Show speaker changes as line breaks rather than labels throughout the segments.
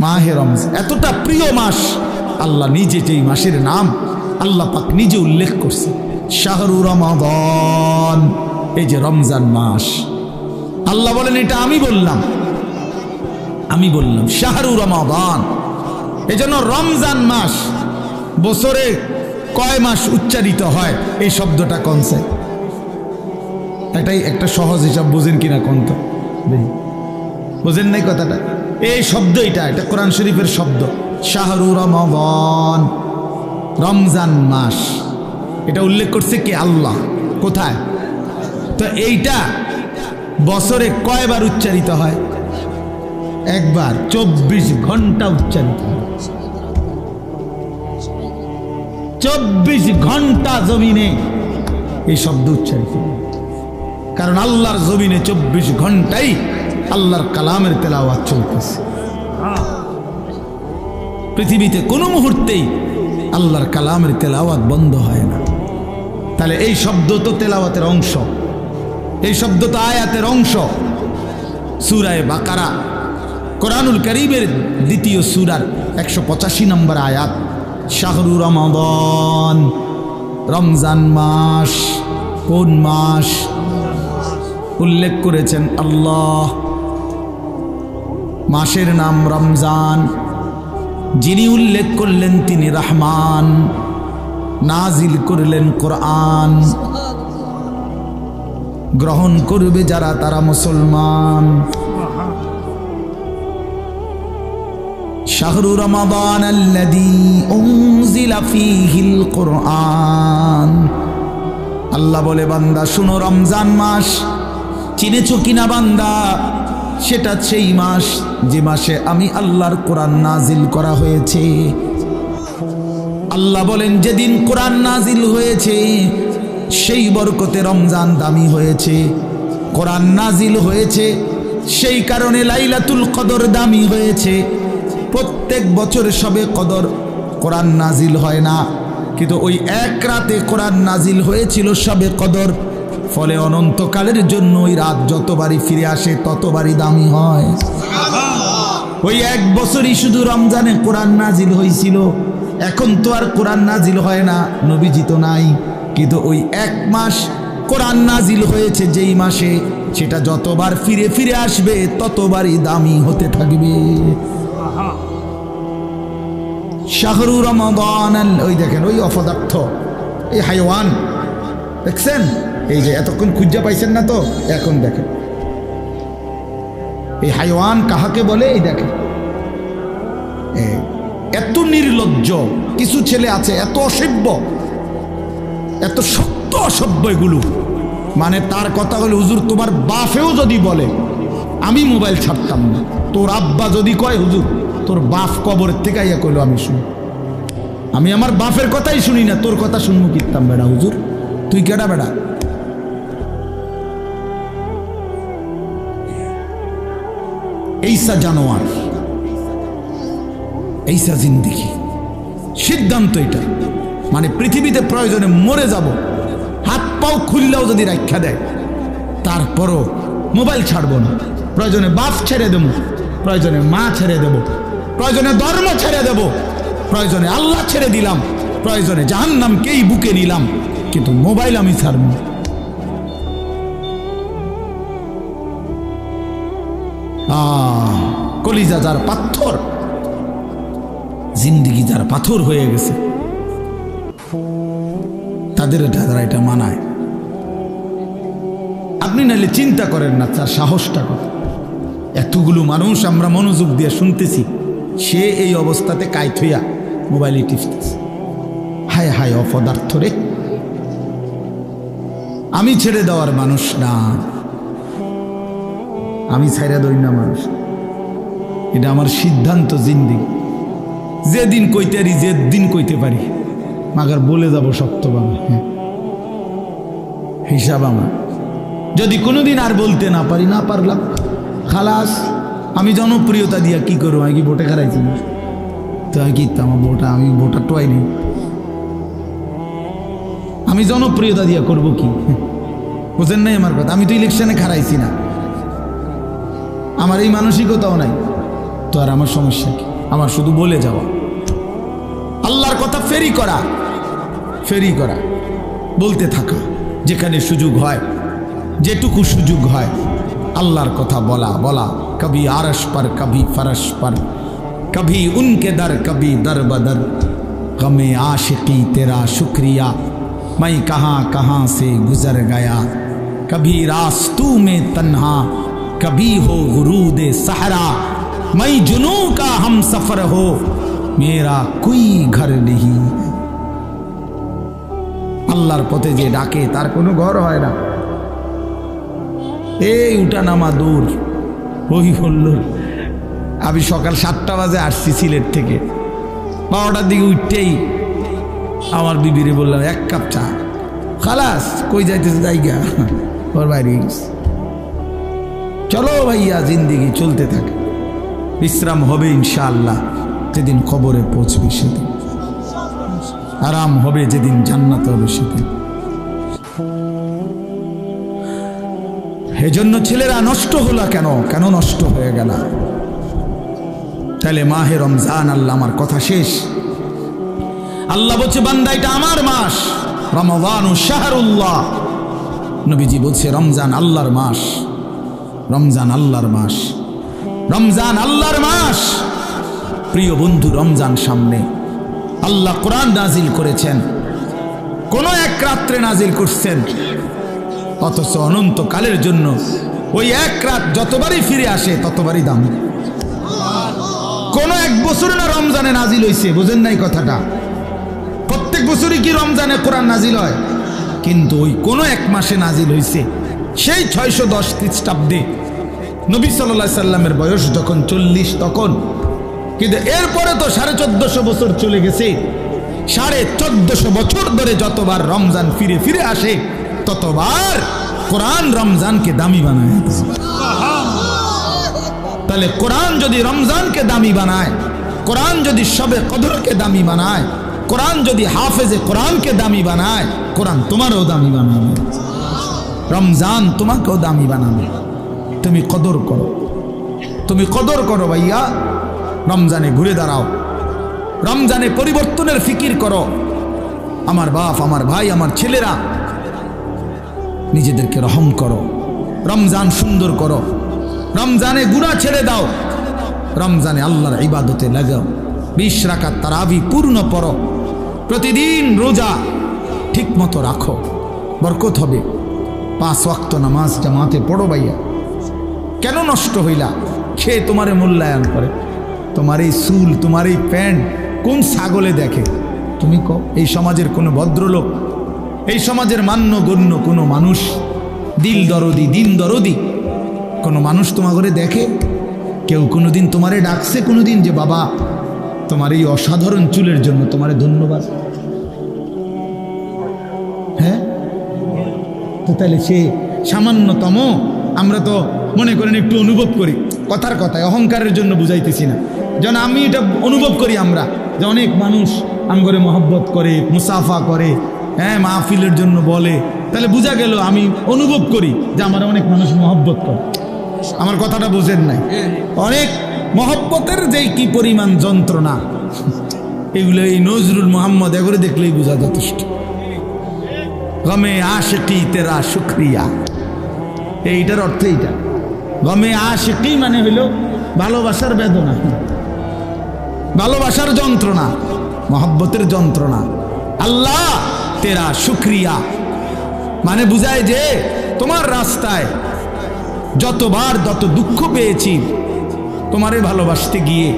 মাহে রমজান এতটা প্রিয় মাস, আল্লাহ নিজে যেই মাসের নাম আল্লাহ পাক নিজে উল্লেখ করছে, শাহরু রমাদান, এই যে রমজান মাস। আল্লাহ বলেন এটা আমি বললাম শাহরু রমাদান। এজন্য রমজান মাস বছরে কয় মাস উচ্চারিত হয় এই শব্দটা কনসে, এটাই একটা সহজ হিসাব, বুঝেন কিনা কোন তো বুঝেন নাই কথাটা? এই শব্দ এটা কোরআন শরীফের শব্দ, শাহরু রমাদান, রমজান মাস। এটা উল্লেখ করছে কে? আল্লাহ। কোথায়? তো এইটা বছরে কয়বার উচ্চারিত হয়? একবার। 24 ঘন্টা উচ্চারিত হয়। 24 ঘন্টা জমিনে এই শব্দ উচ্চারিত হয়, কারণ আল্লাহর জমিনে 24 ঘন্টাই আল্লাহর কালামের তেলাওয়াত চলতেছে। পৃথিবীতে কোনো মুহূর্তেই আল্লাহর কালামের তেলাওয়াত বন্ধ হয় না। তাহলে এই শব্দ তো তেলাওয়াতের অংশ, এই শব্দ তো আয়াতের অংশ। সূরা বাকারা, কোরআনুল কারীমের দ্বিতীয় সূরার 185 নম্বর আয়াত, শাহরু রমাদান, রমজান মাস। কোন মাস উল্লেখ করেছেন আল্লাহ? মাসের নাম রমজান। যিনি উল্লেখ করলেন তিনি রহমান, নাজিল করলেন কোরআন। গ্রহণ করবে যারা তারা মুসলমান। শাহরু রমাদান আল্লাযী উনজিলা ফীহিল কোরআন। আল্লাহ বলে বান্দা শুনো, রমজান মাস চিনেছো কিনা বান্দা? সেটা সেই মাস যে মাসে আমি আল্লাহর কোরআন নাজিল করা হয়েছে। আল্লাহ বলেন যেদিন কোরআন নাজিল হয়েছে সেই বরকতে রমজান দামি হয়েছে। কোরআন নাজিল হয়েছে সেই কারণে লাইলাতুল কদর দামি হয়েছে। প্রত্যেক বছর সবে কদর কোরআন নাজিল হয় না, কিন্তু ওই এক রাতে কোরআন নাজিল হয়েছিল সবে কদর। ফলে অনন্তকালের জন্য ওই রাত যতবারই ফিরে আসে ততবারই দামি হয়। ওই এক বছরই শুধু রমজানে কোরআন নাজিল হয়েছিল। এখন তো আর কোরআন নাজিল হয় না, নবীজি তো নাই, কিন্তু ওই এক মাস কোরআন নাজিল হয়েছে যেই মাসে, সেটা যতবার ফিরে ফিরে আসবে ততবারই দামি হতে থাকবে। শাহরু রমাদান, ওই দেখেন ওই অপদার্থ, এই হাইওয়ান দেখছেন, এই যে এতক্ষণ খুঁজা পাইছেন না, তো এখন দেখেন এই হাইওয়ান কাহাকে বলে। এই দেখেন এত নির্লজ্জ কিছু ছেলে আছে, এত অসভ্য, এত শক্ত অসভ্য এগুলো। মানে তার কথা হলো, হুজুর তোমার বাপেও যদি বলে আমি মোবাইল ছাড়তাম না, তোর আব্বা যদি কয় হুজুর তোর বাপ কবরের থেকে আইয়া কইলো আমি শুনি, আমি আমার বাপের কথাই শুনি না, তোর কথা শুনবো কিতাম বেড়া হুজুর, তুই কেডা বেড়া? এইসা জানোয়ার, এইসা জিন্দেগি। সিদ্ধান্ত এটা, মানে পৃথিবীতে প্রয়োজনে মরে যাব, হাত পাও খুললেও যদি রাখা দেয় তারপরও মোবাইল ছাড়বো না। প্রয়োজনে বাপ ছেড়ে দেবো, প্রয়োজনে মা ছেড়ে দেব, প্রয়োজনে ধর্ম ছেড়ে দেব, প্রয়োজনে আল্লাহ ছেড়ে দিলাম, প্রয়োজনে জাহান্নামকেই বুকে নিলাম, কিন্তু মোবাইল আমি ছাড়ব না। কলিজা যার পাথর, জিন্দিগি যার পাথর হয়ে গেছে, তাদের দ্বারা এটা মানায়। আপনি নাহলে চিন্তা করেন না তার সাহসটা কত। এতগুলো মানুষ আমরা মনোযোগ দিয়ে শুনতেছি, সে এই অবস্থাতে কাইত হইয়া মোবাইলে টিপতেছে। হায় হায় অপদার্থ রে! আমি ছেড়ে দেওয়ার মানুষ না, আমি ছাইরা দই না মানুষ, এটা আমার সিদ্ধান্ত জিন্দিগি। যেদিন কইতে পারি, যেদিন কইতে পারি, মাগার বলে যাব শক্তভাবে। হিসাব আমার, যদি কোনোদিন আর বলতে না পারি, না পারলাম খালাস। আমি জনপ্রিয়তা দিয়া কি করবো? আমি কি ভোটে খারাইছি না? তো আমি কি আমার ভোটা, আমি ভোটার টোয়াই নেই, আমি জনপ্রিয়তা দিয়া করব কি? বুঝেন নাই আমার কথা? আমি তো ইলেকশনে খারাইছি না, আমার এই মানসিকতাও নাই। তো আর আমার সমস্যা কি? আমার শুধু বলে যাওয়া, আল্লাহর কথা ফেরি করা, বলতে থাকা, যেখানে সুযোগ হয়, যেটুকু সুযোগ হয় আল্লাহর কথা বলা। কবি আরশ पर कभी फरश पर, कभी उनके दर कभी दर बदर, गमे आशिकी तेरा शुक्रिया, मैं कहाँ कहाँ से गुजर गया, कभी रास्तू में तन्हा, कभी हो गुरूद सहरा, मैं जुनू का हम सफर हो, मेरा कोई घर नहीं। আল্লাহর পথে যে ডাকে তার কোনো ঘর হয় না। এই উঠানামা দূর, ওই বলল আমি সকাল 7টা বাজে আসছি সিলেট থেকে, 12টার দিকে উঠতেই আমার বিবিরে বললাম 1 কাপ চা, খালাস কই যাইতেছে জায়গা ওর বাইরে গেছে। চলো ভাইয়া, জিন্দিগি চলতে থাকে, বিশ্রাম হবে ইনশাআল্লাহ যেদিন কবরে পৌঁছবে সেদিন, আরাম হবে যেদিন জান্নাত হবে সেদিন। এজন্য ছেলেরা নষ্ট হলো কেন নষ্ট হয়ে গেল? তাহলে মাহে রমজান, আল্লাহ আমার কথা শেষ। আল্লাহ বলছে বান্দা এটা আমার মাস, রমাদানু শাহরুল্লাহ। নবীজি বলছে রমজান আল্লাহর মাস, রমজান আল্লাহর মাস, রমজান আল্লাহর মাস। প্রিয় বন্ধু, রমজান সামনে, আল্লাহ কোরআন নাজিল করেছেন, কোন এক রাত্রে নাজিল করছেন, অথচ অনন্তকালের জন্য ওই এক রাত যতবারই ফিরে আসে ততবারই দাম। কোন এক বছরে না রমজানে নাজিল হয়েছে, বুঝেন নাই কথাটা? প্রত্যেক বছরই কি রমজানে কোরআন নাজিল হয়? কিন্তু ওই কোন এক মাসে নাজিল হয়েছে, সেই 610 খ্রিস্টাব্দে নবী সাল্লাল্লাহু আলাইহি সাল্লামের বয়স যখন 40 তখন। কিন্তু এরপরে তো 1450 বছর চলে গেছে, 1450 বছর ধরে যতবার রমজান ফিরে আসে ততবার কোরআন রমজানকে দামি বানায়। তাহলে কোরআন যদি রমজানকে দামি বানায়, কোরআন যদি শবে কদরকে দামি বানায়, কোরআন যদি হাফেজে কোরআনকে দামি বানায়, কোরআন তোমারও দামি বানাবে, রমজান তোমাকেও দামি বানাবে। তুমি কদর করো ভাইয়া, রমজানে ঘুরে দাঁড়াও, রমজানে পরিবর্তনের ফিকির করো। আমার বাপ, আমার ভাই, আমার ছেলেরা, নিজেদেরকে রহম করো, রমজান সুন্দর করো, রমজানে গুনাহ ছেড়ে দাও, রমজানে আল্লাহর ইবাদতে লাগাও। 20 রাকাত তারাবি পূর্ণ পড়ো, প্রতিদিন রোজা ঠিক মতো রাখো, বরকত হবে। 5 ওয়াক্ত নামাজ জামাতে পড়ো ভাইয়া। কেন নষ্ট হইলা? খেয়ে তোমারে মূল্যায়ন করে, তোমার এই চুল, তোমার এই প্যান্ট কোন ছাগলে দেখে? তুমি কও, এই সমাজের কোনো ভদ্রলোক, এই সমাজের মান্যগণ্য কোনো মানুষ, দিন দরদি কোনো মানুষ তোমার ঘরে দেখে? কেউ কোনোদিন তোমারে ডাকছে কোনোদিন যে বাবা তোমার এই অসাধারণ চুলের জন্য তোমারে ধন্যবাদ? হ্যাঁ, তো তাহলে সে সামান্যতম, আমরা তো মনে করেন একটু অনুভব করি, কথার কথায় অহংকারের জন্য বুঝাইতেছি না, যেন আমি এটা অনুভব করি আমরা যে অনেক মানুষ আমগরে মহব্বত করে, মুসাফা করে, হ্যাঁ, মাহফিলের জন্য বলে, তাহলে বোঝা গেল আমি অনুভব করি যে আমার অনেক মানুষ মহব্বত করে। আমার কথাটা বুঝেন নাই? অনেক মহব্বতের যে কি পরিমাণ যন্ত্রণা, এগুলো এই নজরুল মোহাম্মদ এগুলো দেখলেই বোঝা যথেষ্ট। গমে আশিকি তেরা শুক্রিয়া, এইটার অর্থ এইটা। গমে আশিকি মানে হইল ভালোবাসার বেদনা, ভালোবাসার যন্ত্রণা, মহব্বতের যন্ত্রণা। আল্লাহ তেরা শুক্রিয়া মানে বুঝায় যে তোমার রাস্তায় যতবার যত দুঃখ পেয়েছি, তোমারে ভালোবাসতে গিয়ে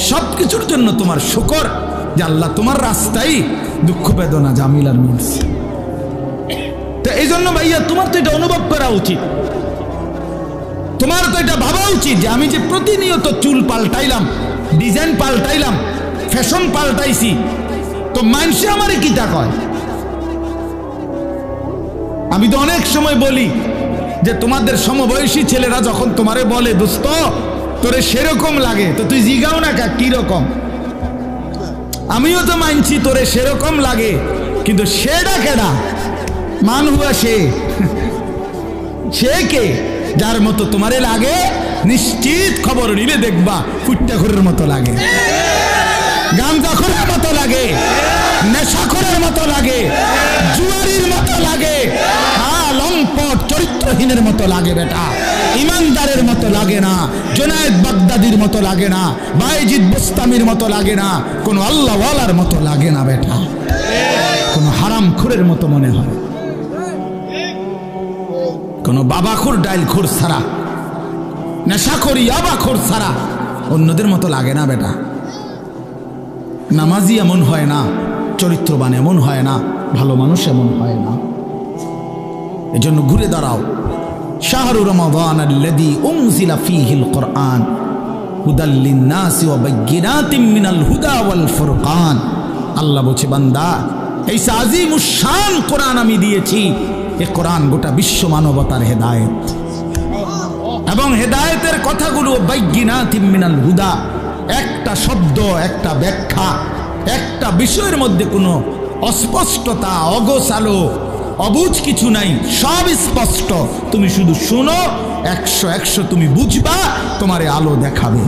সব কিছুর জন্য তোমার শুকর যে আল্লাহ তোমার রাস্তায় দুঃখ বেদনা জামিলার মিলছে। তো এই জন্য ভাইয়া তোমার তো এটা অনুভব করা উচিত, তোমার তো এটা ভাবা উচিত যে আমি যে প্রতিনিয়ত চুল পাল্টাইলাম, ডিজাইন পাল্টাইলাম, ফ্যাশন পাল্টাইছি, তো মানুষে আমারে কি তা কয়? আমি তো অনেক সময় বলি যে তোমাদের সমবয়সী ছেলেরা যখন তোমারে বলে দোস্ত তোরে সেরকম লাগে, তো তুই জিগাও না কি রকম? আমিও তো মানছি তোরে সেরকম লাগে, কিন্তু সেটা কেডা? মান হুয়া সে কে যার মতো তোমারে লাগে, নিশ্চিত খবর নিলে দেখবা ফুট্টাখোরের মতো লাগে, গাঞ্জাখোরের মতো লাগে, নেশাখোরের মতো লাগে, জুয়ারির মতো লাগে, লম্পট চরিত্রহীনের মতো লাগে বেটা, ইমানদারের মতো লাগে না, জুনায়েদ বাগদাদির মতো লাগে না, বাইজিদ বুস্তামির মতো লাগে না, কোনো আল্লাহওয়ালার মতো লাগে না বেটা, কোনো হারামখোরের মতো মনে হয়, কোনো বাবাখোর ডাইলখোর ছাড়া, নেশাখোর ইয়াবাখোর ছাড়া অন্যদের মতো লাগে না বেটা। নামাজি এমন হয় না, চরিত্রবান এমন হয় না, ভালো মানুষ এমন হয় না। এজন্য ঘুরে দাঁড়াও। শাহরু রমাদান আল্লাযী উনজিলা ফীহিল কুরআন হুদাল লিন-নাসি ওয়া বায়্যিনাতিম মিনাল হুদা ওয়াল ফুরকান। আল্লাহ বলছে, বান্দা এই আজিমুশ শান কোরআন আমি দিয়েছি, এই কোরআন গোটা বিশ্ব মানবতার হেদায়েত, এবং হেদায়েতের কথাগুলো বায়্যিনাতিম মিনাল হুদা, একটা শব্দ, একটা ব্যাখ্যা, একটা বিষয়ের মধ্যে কোনো অস্পষ্টতা, অগোছালো, অবুঝ কিছু নাই, সব স্পষ্ট। তুমি শুধু শোনো, 100 তুমি বুঝবা, তোমারে আলো দেখাবে।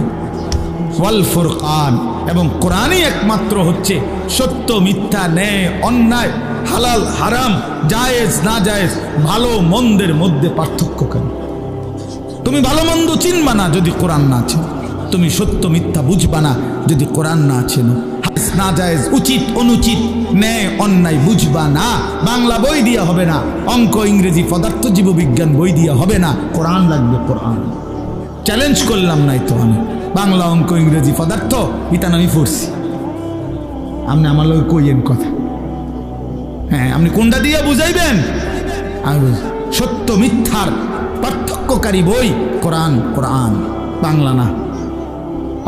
ওয়াল ফুরকান, এবং কোরআনই একমাত্র হচ্ছে সত্য মিথ্যা, ন্যায় অন্যায়, হালাল হারাম, জায়েজ না জায়েজ, ভালো মন্দের মধ্যে পার্থক্য কেন? তুমি ভালো মন্দ চিনবা না যদি কোরআন না চেনো, তুমি সত্য মিথ্যা বুঝবা না যদি কোরআন না চেনো, হাদিস না জায়েজ উচিত অনুচিত, ন্যায় অন্যায় বুঝবা না। বাংলা বই দিয়া হবে না, অঙ্ক ইংরেজি পদার্থ জীববিজ্ঞান বই দিয়া হবে না, কোরআন লাগবে। কোরআন চ্যালেঞ্জ করলাম নাই তো আমি, বাংলা অঙ্ক ইংরেজি পদার্থ ইতান আমি পড়ছি, আপনি আমার লোক কইয়েন কথা, হ্যাঁ আপনি কোনটা দিয়ে বুঝাইবেন? আমি সত্য মিথ্যার পার্থক্যকারী বই কোরআন, কোরআন বাংলা না,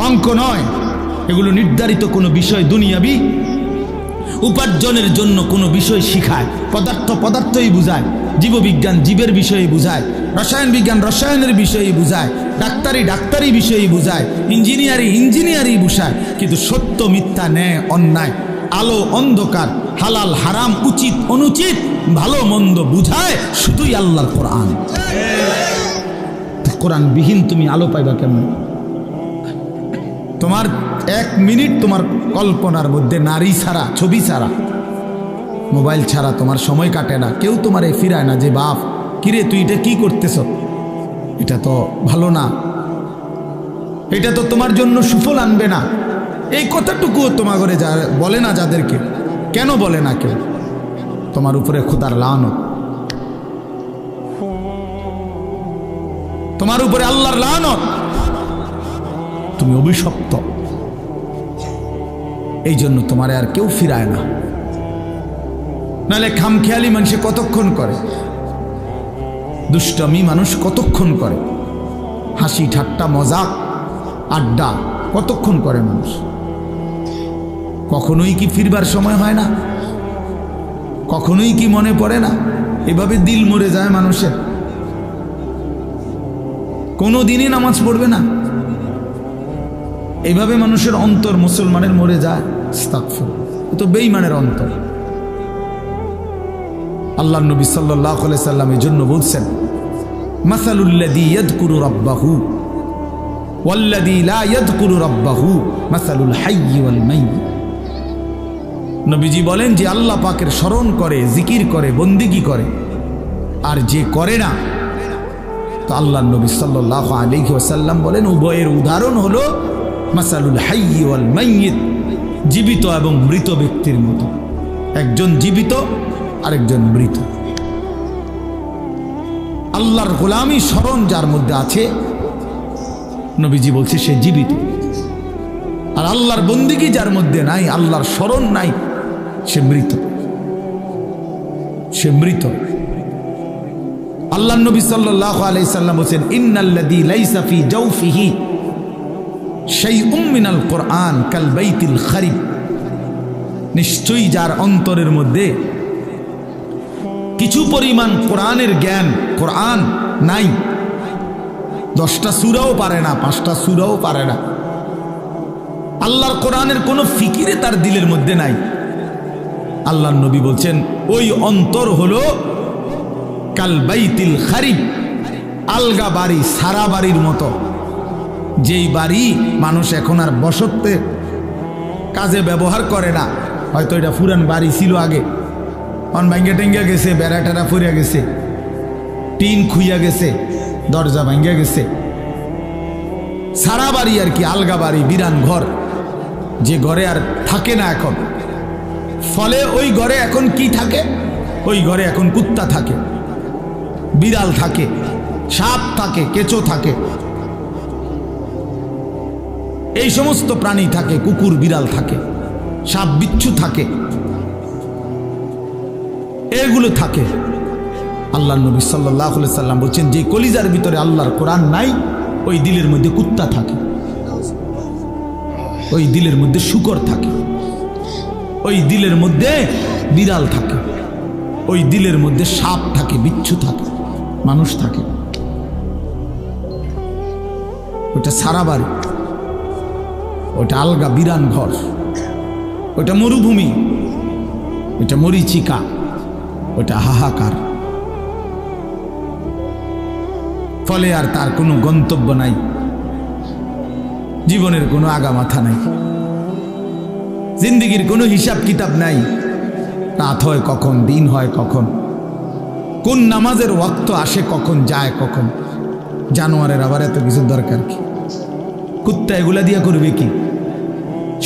অঙ্ক নয়। এগুলো নির্ধারিত কোনো বিষয়, দুনিয়াবি উপার্জনের জন্য কোনো বিষয় শিখায়। পদার্থ পদার্থই বুঝায়, জীববিজ্ঞান জীবের বিষয়ে বুঝায়, রসায়ন বিজ্ঞান রসায়নের বিষয়ে বুঝায়, ডাক্তারি ডাক্তারি বিষয়ে বুঝায়, ইঞ্জিনিয়ারি ইঞ্জিনিয়ারি বুঝায়। কিন্তু সত্য মিথ্যা, ন্যায় অন্যায়, আলো অন্ধকার, হালাল হারাম, উচিত অনুচিত, ভালো মন্দ বুঝায় শুধুই আল্লাহর কোরআন। কোরআন বিহীন তুমি আলো পাইবা কেমন? তোমার 1 মিনিট তোমার কল্পনার মধ্যে নারী ছাড়া, ছবি ছাড়া, মোবাইল ছাড়া তোমার সময় কাটে না। কেউ তোমার ফিরায় না যে বাপ কিরে তুই এটা কি করতেছ, এটা তো ভালো না, এটা তো তোমার জন্য সুফল আনবে না। এই কথাটুকুও তোমার ঘরে যা বলে না, যাদেরকে কেন বলে না কেউ? তোমার উপরে খোদার লানত, তোমার উপরে আল্লাহর লানত, তুমি অভিশপ্ত। এই জন্য তোমারে আর কেউ ফিরায় না। নাহলে খামখেয়ালি মানুষে কতক্ষণ করে, দুষ্টমি মানুষ কতক্ষণ করে, হাসি ঠাট্টা মজাক আড্ডা কতক্ষণ করে মানুষ? কখনোই কি ফিরবার সময় হয় না? কখনোই কি মনে পড়ে না? এভাবে দিল মরে যায় মানুষের, কোনো দিনই নামাজ পড়বে না, এইভাবে মানুষের অন্তর মুসলমানের মরে যায়। আস্তাগফিরুল্লাহ, এ তো বেঈমানের অন্তর। আল্লাহর নবী সাল্লাল্লাহু আলাইহি সাল্লাম এই জন্য বলছেন, মাসালুল্লাযী ইয়াযকুরু রাব্বাহু ওয়াল্লাযী লা ইয়াযকুরু রাব্বাহু মাসালুল হাইয়্যি ওয়াল মাইয়্যিত। নবীজি বলেন যে আল্লাহ পাকের স্মরণ করে, জিকির করে, বন্দেগী করে, আর যে করে না, তো আল্লাহর নবী সাল্লাল্লাহু আলাইহি ওয়াসাল্লাম বলেন উভয়ের উদাহরণ হলো মাসালুল হাইয়্যি ওয়াল মাইয়্যিত, জীবিত এবং মৃত ব্যক্তির মতো। একজন জীবিত, আরেকজন মৃত। আল্লাহর গোলামি স্মরণ যার মধ্যে আছে, নবীজি বলছে সে জীবিত। আর আল্লাহর বন্দেগী যার মধ্যে নাই, আল্লাহর স্মরণ নাই, সে মৃত, সে মৃত। আল্লাহর নবী সাল্লাল্লাহু আলাইহি সাল্লাম বলেন, ইন্নাল্লাযী লাইসা ফি জাওফিহি শাইউম মিনাল কুরআন কাল বাইতিল খারিব। নিশ্চয়ই যার অন্তরের মধ্যে কিছু পরিমাণ কোরআনের জ্ঞান, কোরআন নাই, 10টা সূরাও পারে না, 5টা সূরাও পারে না, আল্লাহর কোরআনের কোনো ফিকিরে তার দিলের মধ্যে নাই, আল্লাহর নবী বলছেন ওই অন্তর হলো কাল বাইতিল খারিব, আলগা বাড়ি, সারা বাড়ির মতো, যেই বাড়ি মানুষ এখন আর বসতে কাজে ব্যবহার করে না, হয়তো এটা পুরান বাড়ি ছিল আগে, অন ভাঙ্গা টেঙ্গা গেছে, বেড়া টেরা ফুরিয়া গেছে, টিন খুইয়া গেছে, দরজা ভাঙ্গা গেছে, সারা বাড়ি আর কি, আলগা বাড়ি, বিরান ঘর, যে ঘরে আর থাকে না এখন। ফলে ওই ঘরে এখন কি থাকে? ওই ঘরে এখন কুত্তা থাকে, বিড়াল থাকে, সাপ থাকে, কেঁচো থাকে, এই সমস্ত প্রাণী থাকে, কুকুর বিড়াল থাকে, সাপ বিচ্ছু থাকে, এগুলো থাকে। আল্লাহ নবী সাল্লাল্লাহু আলাইহি সাল্লাম বলছেন, যে কলিজার ভিতরে আল্লাহর কোরআন নাই, ওই দিলের মধ্যে কুত্তা থাকে, ওই দিলের মধ্যে শূকর থাকে, ওই দিলের মধ্যে বিড়াল থাকে, ওই দিলের মধ্যে সাপ থাকে, বিচ্ছু থাকে, মানুষ থাকে। ওটা সারা বাড়ি, ওটা আলগা বিরান ঘর, ওটা মরুভূমি, ওটা মরিচিকা, ওটা হাহাকার। ফলে আর তার কোনো গন্তব্য নাই, জীবনের কোনো আগামাথা নাই, জিন্দেগির কোনো হিসাব কিতাব নাই। রাত হয় কখন, দিন হয় কখন, কোন নামাজের ওয়াক্ত আসে কখন, যায় কখন। জানোয়ারের আবার এত কিছু দরকার কি? কুত্তা এগুলা দিয়া করবে কি?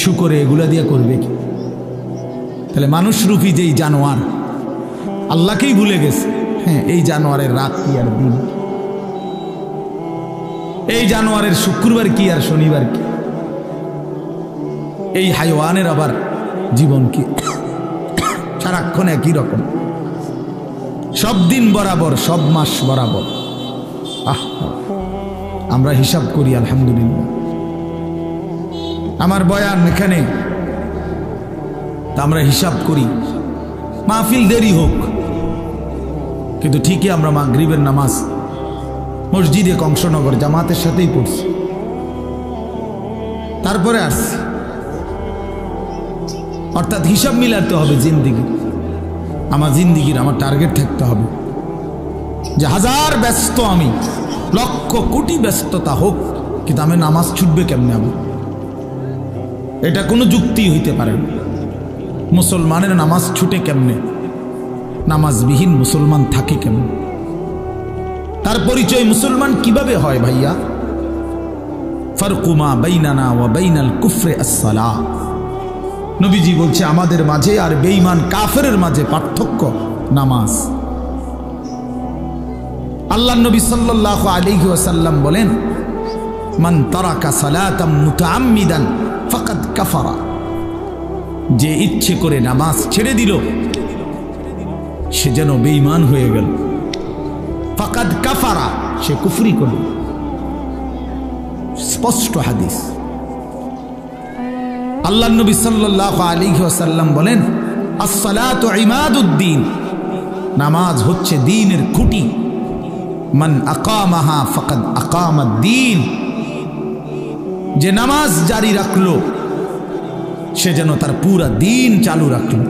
শূকরে এগুলা দিয়া করবে কি? তাহলে মানুষরূপী যেই জানোয়ার আল্লাহকেই ভুলে গেছে। হ্যাঁ, এই জানোয়ারের রাত কি আর দিন, এই জানোয়ারের শুক্রবার কি আর শনিবার কি, এই হাইওয়ানের আবার জীবন কি? সারাক্ষণ একই রকম, সব দিন বরাবর, সব মাস বরাবর। আমরা হিসাব করি আলহামদুলিল্লাহ। আমার বয়ান এখানে, তা আমরা হিসাব করি, মাহফিল দেরি হোক, কিন্তু ঠিকই আমরা মাগরিবের নামাজ মসজিদে কংসনগর জামাতের সাথেই পড়ছি, তারপরে আসছি। অর্থাৎ হিসাব মিলাতে হবে জিন্দিগি, আমার জিন্দিগির আমার টার্গেট থাকতে হবে যে হাজার ব্যস্ত আমি, লক্ষ কোটি ব্যস্ততা হোক, কিন্তু আমি নামাজ ছুটবে কেমনে? আমি এটা কোনো যুক্তি হইতে পারে না। মুসলমানের নামাজ ছুটে কেমনে? নামাজবিহীন মুসলমান থাকে কেমন? তার পরিচয় মুসলমান কিভাবে হয় ভাইয়া? ফারকুমা বাইনানা ওয়া বাইনাল কুফরে আসসালাহ। নবীজি বলছে, আমাদের মাঝে আর বেঈমান কাফেরের মাঝে পার্থক্য নামাজ। আল্লাহ নবী সাল্লাল্লাহু আলাইহি ওয়াসাল্লাম বলেন, মান তারাকা সালাতাম মুতাআম্মিদান ফাকাদ কাফারা। যে ইচ্ছে করে নামাজ ছেড়ে দিল, সে যেন বেঈমান হয়ে গেল। ফাকাদ কাফারা, সে কুফরি করল। স্পষ্ট হাদিস। আল্লাহ নবী সাল্লাল্লাহু আলাইহি ওয়াসাল্লাম বলেন, আস-সালাতু ইমাদুদ্দিন, নামাজ হচ্ছে দ্বীনের খুঁটি। মান আকামাহা ফাকাদ আকামাদ-দ্বীন, যে নামাজ জারি রাখলো সে যেন তার পুরা দ্বীন চালু রাখলো।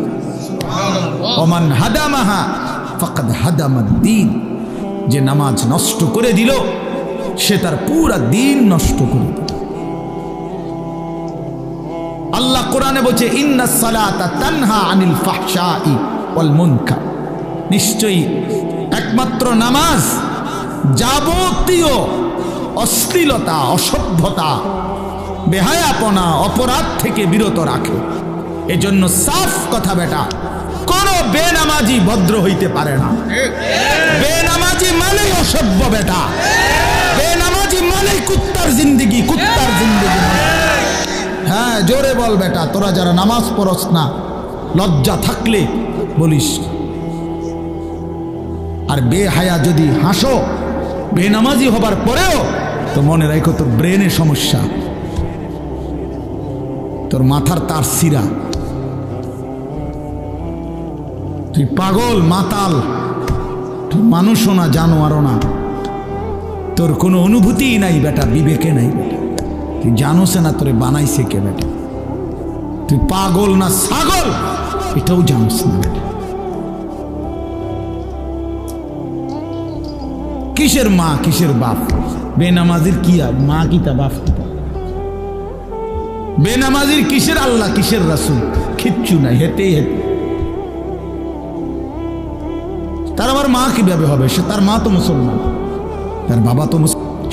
ওমান হাদামাহা ফাকাদ হাদামাদ-দ্বীন, যে নামাজ নষ্ট করে দিল সে তার পুরা দ্বীন নষ্ট করে দিল। আল্লাহ কোরআনে বলছে, ইন্নাস সালাতা তানহা আনিল ফাহশাই ওয়াল মুনকার। নিশ্চয়ই একমাত্র নামাজ যাবতীয় অশ্লীলতা, অসভ্যতা, বেহায়াপনা, অপরাধ থেকে বিরত রাখে। এজন্য সাফ কথা বেটা, কোন বেনামাজি ভদ্র হইতে পারে না। বেনামাজি মানে অসভ্য বেটা, বেনামাজি মানে কুত্তার জিন্দেগি, কুত্তার জিন্দেগি। হ্যাঁ, জোরে বল বেটা, তোরা যারা নামাজ পড়স না, লজ্জা থাকলে বলিস। আর বেহায়া যদি হাসো বেনামাজি হবার পরেও, তো মনে রাখো তোর ব্রেনের সমস্যা, তোর মাথার তার সিরা, তুই পাগল মাতাল, তুই মানুষও না, জানোয়ারও না, তোর কোনো অনুভূতিই নাই বেটা, বিবেকে নাই বেটা। তুই জানোস না তোরে বানাইছে কে বেটা? তুই পাগল না ছাগল এটাও জানোস না বেটা। কিসের মা, কিসের বাপ? বেনামাজির কি আর মা কি তা বাপ কি তা? বেনামাজির কিসের আল্লাহ কিসের রাসূল কিচ্ছু নাই, হেতেই হেতে। তার আবার মা কিভাবে হবে? সে তার মা তো মুসলমান, তার বাবা তো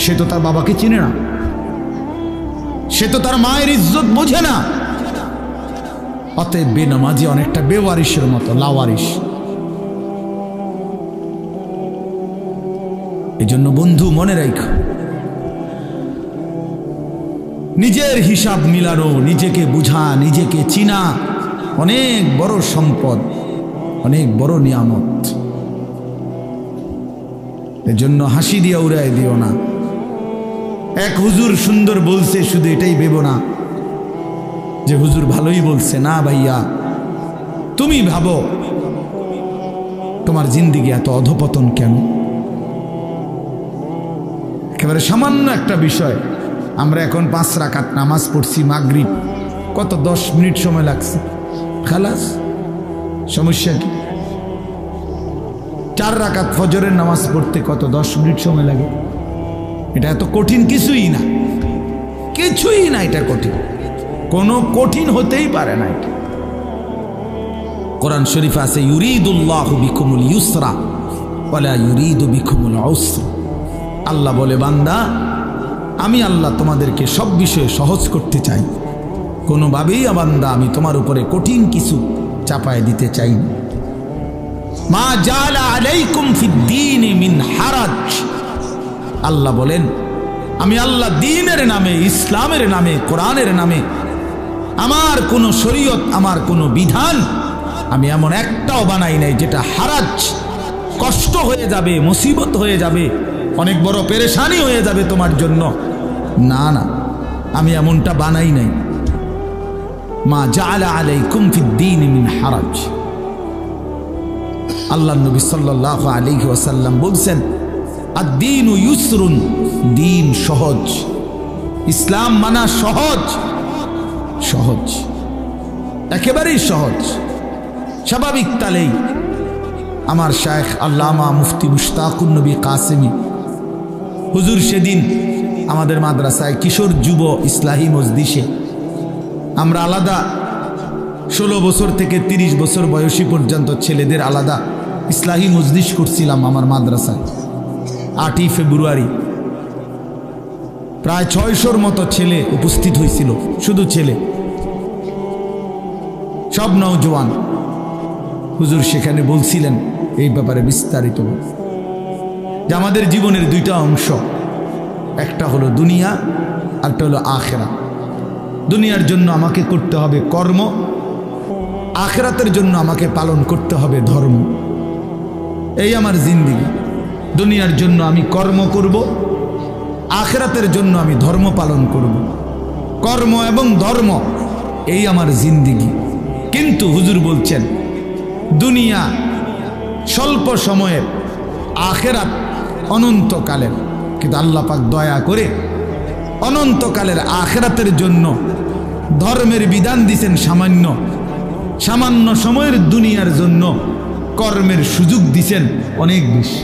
সে তো তার বাবাকে চিনে না, সে তো তার মায়ের ইজ্জত বোঝে না। অতএব বেনামাজি অনেকটা বেওয়ারিশের মতো, লাওয়ারিশ। এই জন্য বন্ধু মনে রাখো, নিজের হিসাব মিলানো, নিজেকে বুঝা, নিজেকে চিনা অনেক বড় সম্পদ, অনেক বড় নিয়ামত। এজন্য হাসি দিয়ে উড়াই দিও না। এক হুজুর সুন্দর বলছে, শুধু এটাই ভেবো না যে হুজুর ভালোই বলছে। না ভাইয়া, তুমি ভাবো তোমার জিন্দেগি এত অধপতন কেন? একেবারে সামান্য একটা বিষয়। আমরা এখন 5 রাকাত নামাজ পড়ছি মাগরিব, কত 10 মিনিট সময় লাগছে, খালাস। সমস্যা কি? 4 রাকাত ফজরের নামাজ পড়তে কত 10 মিনিট সময় লাগে। এটা এত কঠিন কিছুই না, কিছুই না। এটা কঠিন, কোনো কঠিন হতেই পারে না। এটা কোরআন শরীফ আছে, ইউরিদুল্লাহু বিকুমুল ইউসরা ওয়ালা ইউরিদু বিকুমুল উসরা। আল্লাহ বলে, বান্দা আমি আল্লাহ তোমাদেরকে সব বিষয়ে সহজ করতে চাই, কোনোভাবেই বান্দা আমি তোমার উপরে কঠিন কিছু চাপায় দিতে চাই না। মা জাআলা আলাইকুম ফিদ্দীনি মিন হারাজ। আল্লাহ বলেন, আমি আল্লাহ দ্বীনের নামে, ইসলামের নামে, কোরআনের নামে আমার কোনো শরীয়ত, আমার কোনো বিধান আমি এমন একটাও বানাই নাই যেটা হারাজ, কষ্ট হয়ে যাবে, মুসিবত হয়ে যাবে, অনেক বড় পেরেশানি হয়ে যাবে তোমার জন্য। না না, আমি এমনটা বানাই নাই। মা জাআলা আলাইকুম ফিদ্দীনি মিন হারাজ। আল্লাহ নবী সাল্লাল্লাহু আলাইহি ওয়াসাল্লাম বলছেন, আদ-দীনু ইউসরুন, দিন সহজ, ইসলাম মানা সহজ, সহজ, একেবারেই সহজ। স্বাভাবিক তালেই আমার শায়েখ আল্লামা মুফতি মুশতাকুন নবী কাসেমি হুজুর সেদিন আমাদের মাদ্রাসায় কিশোর যুব ইসলাহি মজলিসে, আমরা আলাদা 16 বছর থেকে 30 বছর বয়সী পর্যন্ত ছেলেদের আলাদা ইসলাহি মজলিস করছিলাম আমার মাদ্রাসায়। 8ই ফেব্রুয়ারি প্রায় 600-র মতো ছেলে উপস্থিত হয়েছিল, শুধু ছেলে, সব নওজোয়ান। হুজুর সেখানে বলছিলেন এই ব্যাপারে বিস্তারিত, যে আমাদের জীবনের 2টা অংশ, একটা হলো দুনিয়া, আরেকটা হলো আখেরা। দুনিয়ার জন্য আমাকে করতে হবে কর্ম, আখেরাতের জন্য আমাকে পালন করতে হবে ধর্ম। এই আমার জিন্দেগি। দুনিয়ার জন্য আমি কর্ম করব, আখেরাতের জন্য আমি ধর্ম পালন করব। কর্ম এবং ধর্ম, এই আমার জিন্দেগি। কিন্তু হুজুর বলছেন, দুনিয়া স্বল্প সময়ের, আখেরাত অনন্তকালের। কিন্তু আল্লাহ পাক দয়া করে অনন্তকালের আখেরাতের জন্য ধর্মের বিধান দিছেন সামান্য, সামান্য সময়ের দুনিয়ার জন্য কর্মের সুযোগ দিছেন অনেক বেশি,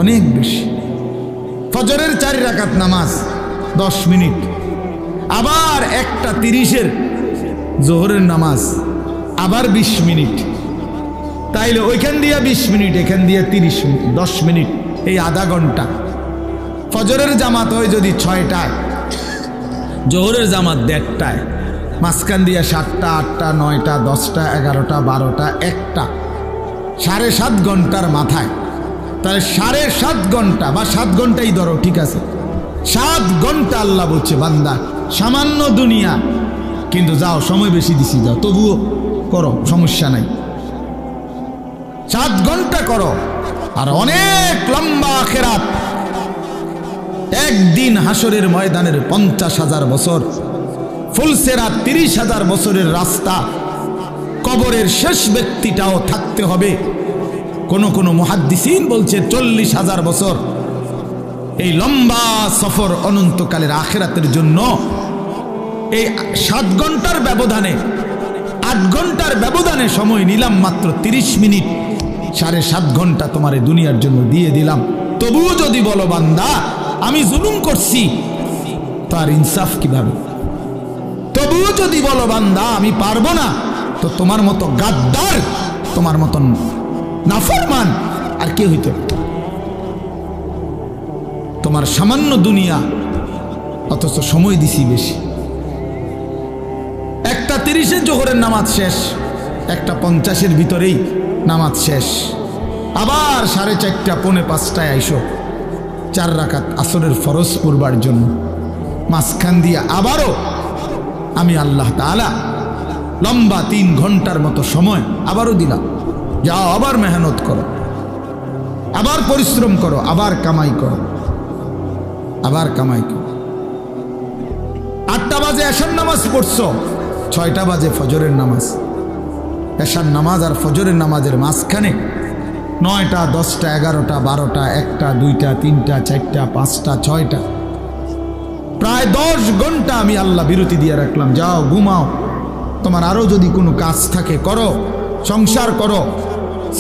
অনেক বেশি। ফজরের 4 রাকাত নামাজ 10 মিনিট, আবার 1:30-এর জোহরের নামাজ আবার 20 মিনিট। তাইলে ওইখান দিয়ে 20 মিনিট, এখান দিয়ে 30 মিনিট, 10 মিনিট, এই আধা ঘন্টা। ফজরের জামাত হয় যদি 6টায়, জোহরের জামাত 1:30টায়, মাঝখান দিয়ে 7টা, 8টা, 9টা, 10টা, 11টা, 12টা, 1টা, 7.5 ঘন্টার মাথায়। তাহলে 7.5 ঘন্টা বা 7 ঘন্টাই ধরো, ঠিক আছে, 7 ঘন্টা আল্লাহ বলছে, বান্দা সামান্য দুনিয়া, কিন্তু যাও সময় বেশি দিছি, যাও তবুও করো, সমস্যা নাই, 7 ঘন্টা করো। আর অনেক লম্বা আখিরাত, একদিন হাসরের ময়দানের 50,000 বছর, ফুলসেরাত 30,000 বছরের রাস্তা, কবরের শেষ ব্যক্তিটাও থাকতে হবে। কোন মুহাদ্দিসিন বলছে 40,000 বছর। এই লম্বা সফর অনন্তকালের আখিরাতের জন্য এই 7 ঘন্টার ব্যবধানে, 8 ঘন্টার ব্যবধানে সময় নিলাম মাত্র 30 মিনিট, 7.5 ঘন্টা তোমার এই দুনিয়ার জন্য দিয়ে দিলাম। তবুও যদি বলো বান্দা আমি জুলুম করছি, তার ইনসাফ কিভাবে? তবুও যদি বলো বান্দা আমি পারবো না, তো তোমার মতো গাদ্দার, তোমার মতন নাফরমান আর কে হইতে? তোমার সামান্য দুনিয়া, অথচ সময় দিছি বেশি। 1:30 জোহরের নামাজ শেষ, 1:50 ভিতরেই নামাজ শেষ। আবার 4:30 পৌনে 5টায় আইসো 4 রাকাত আসরের ফরজ পড়বার জন্য। মাঝখান দিয়ে আবারও আমি আল্লাহ তাআলা লম্বা 3 ঘন্টার মতো সময় আবারও দিলাম, যাও আবার মেহনত করো, আবার পরিশ্রম করো, আবার কামাই করো, আবার কামাই করো। 8টা বাজে এশার নামাজ পড়ছো, 6টা বাজে ফজরের নামাজ। এশার নামাজ আর ফজরের নামাজের মাঝখানে 9টা, 10টা, 11টা, 12টা, 1টা, 2টা, 3টা, 4টা, 5টা, 6টা, প্রায় 10 ঘন্টা আমি আল্লাহ বিরতি দিয়ে রাখলাম। যাও ঘুমাও, তোমার আরো যদি কোনো কাজ থাকে করো, সংসার করো,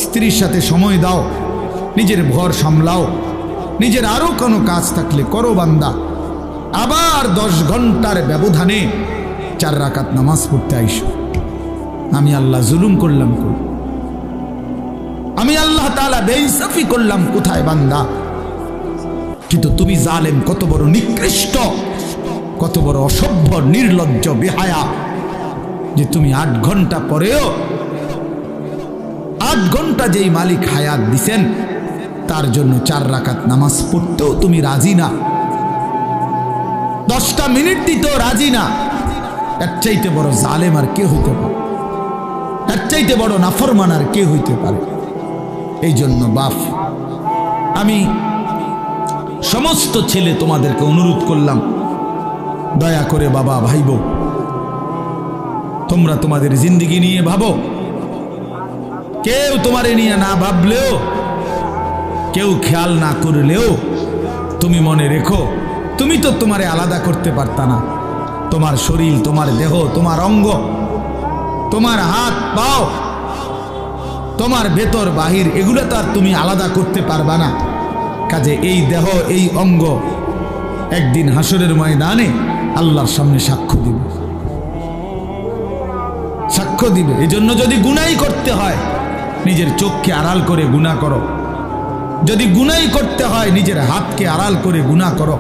স্ত্রীর সাথে সময় দাও, নিজের ঘর সামলাও, নিজের আরো কোনো কাজ থাকলে করো বান্দা। আবার 10 ঘন্টার ব্যবধানে 4 রাকাত নামাজ পড়তে আইসো। আমি আল্লাহ জুলুম করলাম কই? আমি আল্লাহ তাআলা বেইনসাফি করলাম কোথায় বান্দা? কিন্তু তুমি জালেম, কত বড় নিকৃষ্ট, কত বড় অসভ্য, নির্লজ্জ, বেহায়া, যে তুমি 8 ঘন্টা পরেও 8 ঘন্টা যেই মালিক হায়াত দিছেন তার জন্য 4 রাকাত নামাজ পড়তেও তুমি রাজি না, 10টা মিনিট দিতেও রাজি না। এর চাইতে বড় জালেম আর কে হইতে পারে? এর চাইতে বড় নাফরমান আর কে হইতে পারে? এই জন্য বাপ, আমি সমস্ত ছেলে তোমাদেরকে অনুরোধ করলাম, দয়া করে বাবা ভাইব, তোমরা তোমাদের জিন্দেগি নিয়ে ভাবো। কেউ তোমারে নিয়ে না ভাবলেও, কেউ খেয়াল না করলেও তুমি মনে রেখো, তুমি তো তোমারে আলাদা করতে পারতা না। তোমার শরীর, তোমার দেহ, তোমার অঙ্গ, তোমার হাত পাও, তোমার ভেতর বাহির, এগুলো তো আর তুমি আলাদা করতে পারবা না। কাজে এই দেহ, এই অঙ্গ একদিন হাসরের ময়দানে আল্লাহর সামনে সাক্ষ্য দিবে, সাক্ষ্য দিবে। এই জন্য যদি গুনাই করতে হয় নিজের চোখকে আড়াল করে গুনাহ করো, যদি গুনাই করতে হয় নিজের হাতকে আড়াল করে গুনাহ করো,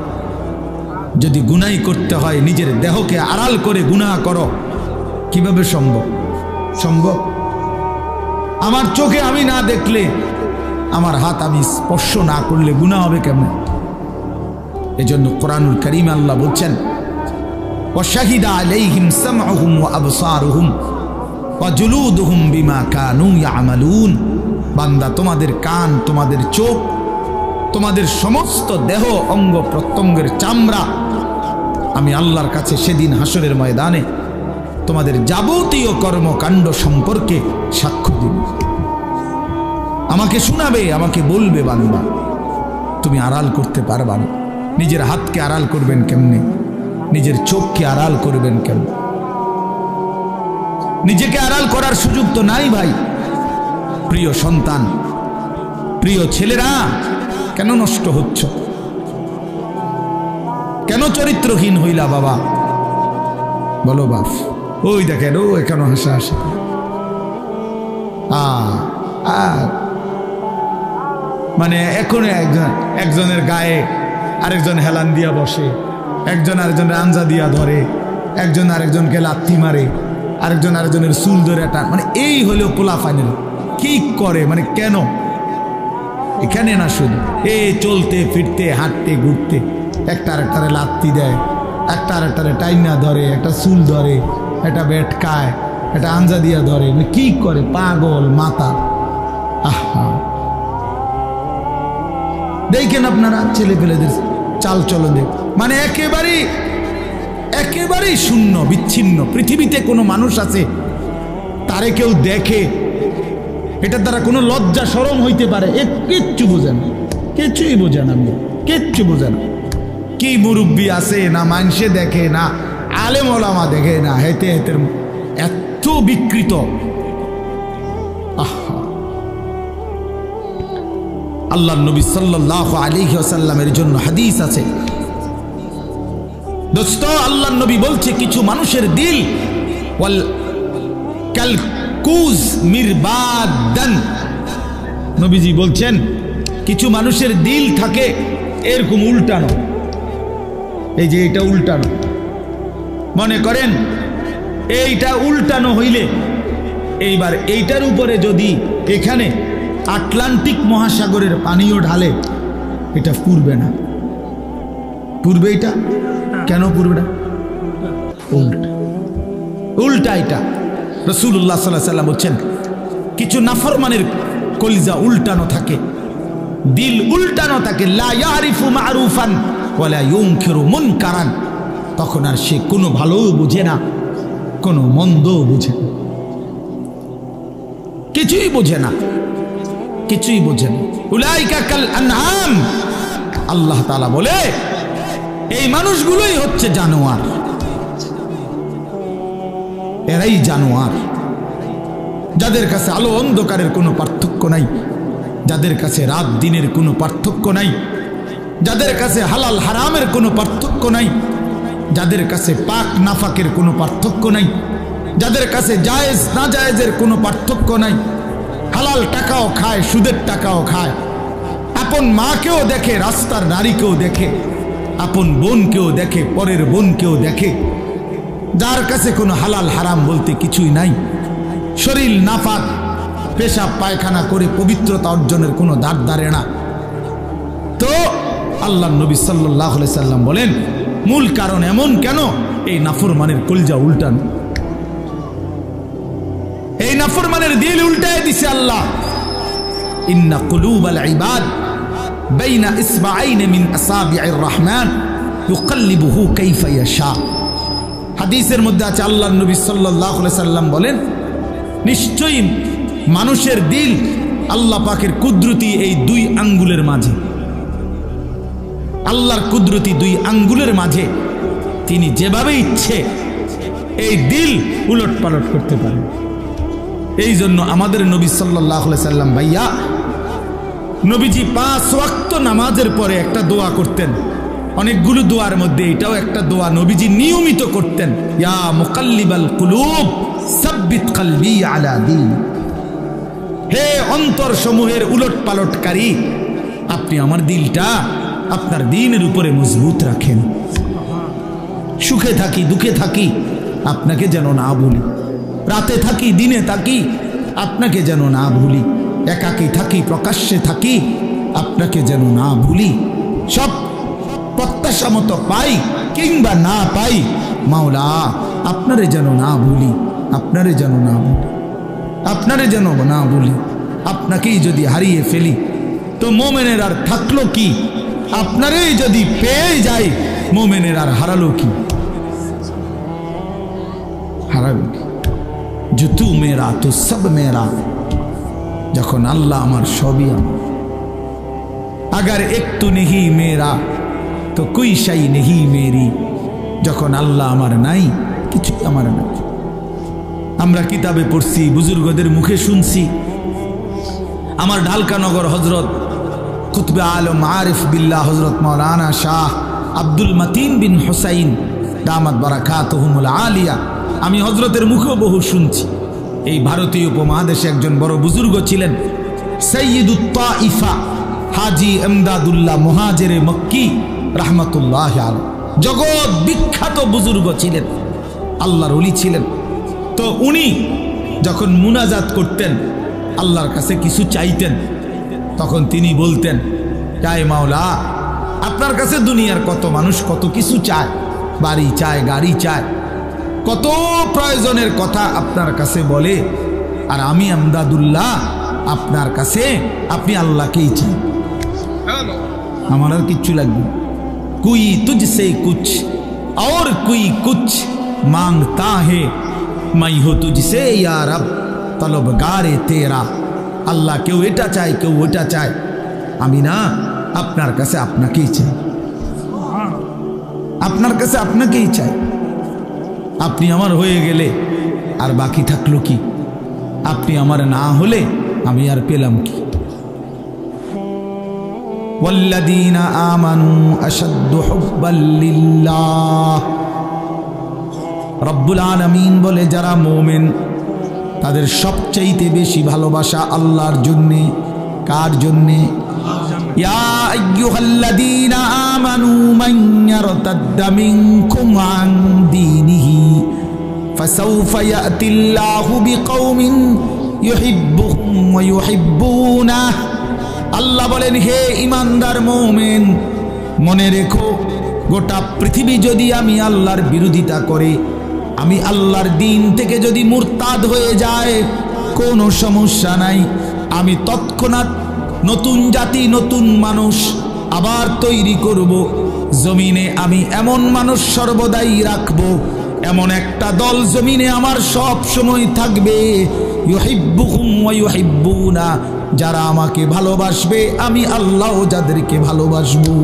যদি গুনাই করতে হয় নিজের দেহকে আড়াল করে গুনাহ করো। কিভাবে সম্ভব? সম্ভব? আমার চোখে আমি না দেখলে, আমার হাত আমি স্পর্শ না করলে গুনাহ হবে কেমন? এজন্য কোরআনুল কারীমে আল্লাহ বলছেন, ওয়াশাহিদা আলাইহিম সামউহুম ওয়া আবসারুহুম ওয়া জুলুদুহুম বিমা কানু ইয়ামালুন। বান্দা, তোমাদের কান, তোমাদের চোখ, তোমাদের সমস্ত দেহ, অঙ্গ প্রত্যঙ্গের চামড়া আমি আল্লাহর কাছে সেদিন হাসরের ময়দানে তোমাদের যাবতীয় কর্মকাণ্ড সম্পর্কে সাক্ষ্য দিব। আমাকে শোনাবে, আমাকে বলবে বান্দা, তুমি আড়াল করতে পারবা না। নিজের হাতকে আড়াল করবেন কেমনে? নিজের চোখকে আড়াল করবেন কেমনে? নিজেকে আড়াল করার সুযোগ তো নাই ভাই। প্রিয় সন্তান, প্রিয় ছেলেরা, কেন নষ্ট হচ্ছ? কেন চরিত্রহীন হইলা বাবা? বলো বাপ। ওই দেখেন, ও কেন হাসা হাসি। মানে এখন একজনের গায়ে আরেকজন হেলান দিয়া বসে, একজন আরেকজনের আঞ্জা দিয়া ধরে, একজন আরেকজনকে লাথি মারে, আরেকজন আরেকজনের চুল ধরে টান। মানে এই হলো পোলা ফাইনাল। কি করে মানে? কেন? এখানে না, শুধু এ চলতে ফিরতে, হাঁটতে ঘুরতে একটা আরেকটারে লাথি দেয়, একটা আরেকটারে টাইনা ধরে, একটা চুল ধরে, একটা বেটকায়, একটা আঞ্জা দিয়া ধরে। কি করে? পাগল মাথা। আহা, দেখেন আপনারা ছেলে পেলেদের চাল চলনে, মানে একেবারেই শূন্য, বিচ্ছিন্ন। পৃথিবীতে কোনো মানুষ আছে তারে কেউ দেখে এটার দ্বারা কোনো লজ্জা শরম হইতে পারে? কিচ্ছু বোঝেন, কিচ্ছুই বোঝেন, আমি কিচ্ছু বোঝেন। কি মুরব্বী আছে না, মানুষে দেখে না, আলেম ওলামা দেখে না, হেতে হেতের এত বিকৃত। আহা, আল্লাহর নবী সাল্লাল্লাহু আলাইহি ওয়াসাল্লামের জন্য হাদিস আছে। দোস্ত, আল্লাহর নবী বলছে কিছু মানুষের দিল ওয়াল কালকুজ মিরবাদান, নবীজি বলছেন কিছু মানুষের দিল থাকে এরকম উল্টানো, এই যে এটা উল্টানো, মনে করেন এইটা উল্টানো হইলে এইবার এইটার উপরে যদি এখানে আটলান্টিক মহাসাগরের পানিও ঢালে এটা পুড়বে না, পুড়বে এটা কেন পুড়বে না? উল্টা উল্টা এটা রাসূলুল্লাহ সাল্লাল্লাহু আলাইহি ওয়াসাল্লাম বলছেন কিছু নাফরমানের কলিজা উল্টানো থাকে, দিল উল্টানো থাকে, লা ইয়ারিফু মারুফান ওয়ালা ইউনকিরু মুনকারান, তখন আর সে কোনো ভালোও বুঝে না কোনো মন্দও বুঝে না, কিছুই বোঝে না, কিছুই বোঝে না। উলাইকা কাল আনআম, আল্লাহ তাআলা বলে এই মানুষগুলোই হচ্ছে জানোয়ার, এরাই জানোয়ার, যাদের কাছে আলো অন্ধকারের কোনো পার্থক্য নাই, যাদের কাছে রাত দিনের কোনো পার্থক্য নাই, যাদের কাছে হালাল হারামের কোনো পার্থক্য নাই, যাদের কাছে পাক নাফাকের কোনো পার্থক্য নাই, যাদের কাছে জায়েজ না জায়েজের কোনো পার্থক্য নাই, হালাল টাকাও খায় সুদের টাকাও খায়, আপন মাকেও দেখে রাস্তার নারীকেও দেখে, আপন বোনকেও দেখে পরের বোনকেও দেখে, যার কাছে কোনো হালাল হারাম বলতে কিছুই নাই, শরীর নাফাক পেশাব পায়খানা করে পবিত্রতা অর্জনের কোনো ধার ধারে না। তো আল্লাহর নবী সাল্লাল্লাহু আলাইহি সাল্লাম বলেন মূল কারণ এমন কেন? এই নাফরমানের কলজা উল্টানো, এই নাফরমানের দিল উল্টায় দিছে আল্লাহ। ইন্না কুলুবাল ইবাদ বাইনা ইসবাআইন মিন আসাবি'ir রহমান ইউকাল্লিবুহু কাইফা ইয়াশা। হাদিসের মধ্যে আছে আল্লাহর নবী সাল্লাল্লাহু আলাইহি সাল্লাম বলেন নিশ্চয়ই মানুষের দিল আল্লাহ পাকের কুদরতি এই দুই আঙ্গুলের মাঝে, আল্লাহর কুদরতি দুই আঙ্গুলের মাঝে তিনি যেভাবে ইচ্ছে এই দিল উলট পালট করতে পারেন। এই জন্য আমাদের নবী সাল্লাল্লাহু আলাইহি সাল্লাম ভাইয়া নবীজি 5 ওয়াক্ত নামাজের পরে একটা দোয়া করতেন, অনেকগুলো দোয়ার মধ্যে এটাও একটা দোয়া নবীজি নিয়মিত করতেন, ইয়া মুকাল্লিবাল কুলুব সাব্বিত কলবি আলা দীন, হে অন্তর সমূহের উলট পালটকারী আপনি আমার দিলটা আপনার দ্বীনের উপরে মজবুত রাখেন। সুখে থাকি দুঃখে থাকি আপনাকে যেন না ভুলি, রাতে থাকি দিনে থাকি আপনাকে যেন না ভুলি, একাকী থাকি প্রকাশ্যে থাকি আপনাকে যেন না ভুলি, সব প্রত্যাশা মতো পাই কিংবা না পাই মাওলা আপনারে যেন না ভুলি, আপনারে যেন না ভুলি, আপনারে যেন না ভুলি। আপনাকেই যদি হারিয়ে ফেলি তো মোমেনের আর থাকলো কি? আপনারই যদি পেয়ে যাই মোমেনের আর হারালো কি? হারালো কি? जो तू मेरा तो सब मेरा, যখন আল্লাহ আমার সবই আমার, अगर एक तू नहीं मेरा तो कोई शै नहीं मेरी, যখন আল্লাহ আমার নাই কিছু আমার নাই। আমরা কিতাবে পড়ছি, বুজুর্গদের মুখে শুনছি, আমার ঢালকানগর হজরত কুতবে আলম আরিফ বিল্লাহ হজরত মৌলানা শাহ আব্দুল মতিন বিন হুসাইন দামাত বারাকাতুহুমুল আলিয়া, আমি হজরতের মুখেও বহু শুনছি। এই ভারতীয় উপমহাদেশে একজন বড় বুজুর্গ ছিলেন সৈয়দুত তাইফা হাজি এমদাদুল্লাহ মুহাজিরে মক্কি রাহমাতুল্লাহ আলাইহি, জগৎ বিখ্যাত বুজুর্গ ছিলেন, আল্লাহর ওলি ছিলেন। তো উনি যখন মুনাজাত করতেন আল্লাহর কাছে কিছু চাইতেন তখন তিনি বলতেন, চায় মাওলা আপনার কাছে দুনিয়ার কত মানুষ কত কিছু চায়, বাড়ি চায় গাড়ি চায়, কত প্রয়োজনের কথা আপনার কাছে বলে, আর আমি এমদাদুল্লাহ আপনার কাছে আপনি আল্লাহকেই চাই, আমার আর কিচ্ছু লাগবে। কুই তুঝসে কুছ और कोई कुछ मांगता है, मैं हो तुझसे या रब तलबगारे तेरा। আল্লাহ কেউ এটা চায় কেউ ওটা চায়, আমি না আপনার কাছে আপনাকেই চাই, আপনার কাছে আপনাকেই চাই। আপনি আমার হয়ে গেলে আর বাকি থাকলো কি? আপনি আমার না হলে আমি আর পেলাম কি? ওয়াল্লাযীনা আমানু আশাদ্দু হুব্বাল লিল্লাহ। রব্বুল আলামিন বলে যারা মুমিন তাদের সবচাইতে বেশি ভালোবাসা আল্লাহর জন্যে। কার জন্যে? ইয়া আইয়ুহাল্লাযীনা আমানু মান ইয়ারতাদ্দা মিনকুম আন দীনিহি ফাসাউফা ইয়াতিল্লাহু বিকওমিন ইউহিব্বুহুম ওয়া ইউহিব্বুনাহু। আল্লাহ বলেন, হে ঈমানদার মুমিন, মনে রেখো গোটা পৃথিবী যদি আমি আল্লাহর বিরোধিতা করে, আমি আল্লাহর দিন থেকে যদি মুরতাদ হয়ে যায়, কোনো সমস্যা নাই। আমি তৎক্ষণাৎ নতুন জাতি, নতুন মানুষ আবার তৈরি করব। জমিনে আমি এমন মানুষ সর্বদাই রাখব, এমন একটা দল জমিনে আমার সব সময় থাকবে। ইউহিব্বুহুম ওয়া ইউহিব্বুনা, যারা আমাকে ভালোবাসবে আমি আল্লাহও যাদেরকে ভালোবাসবো।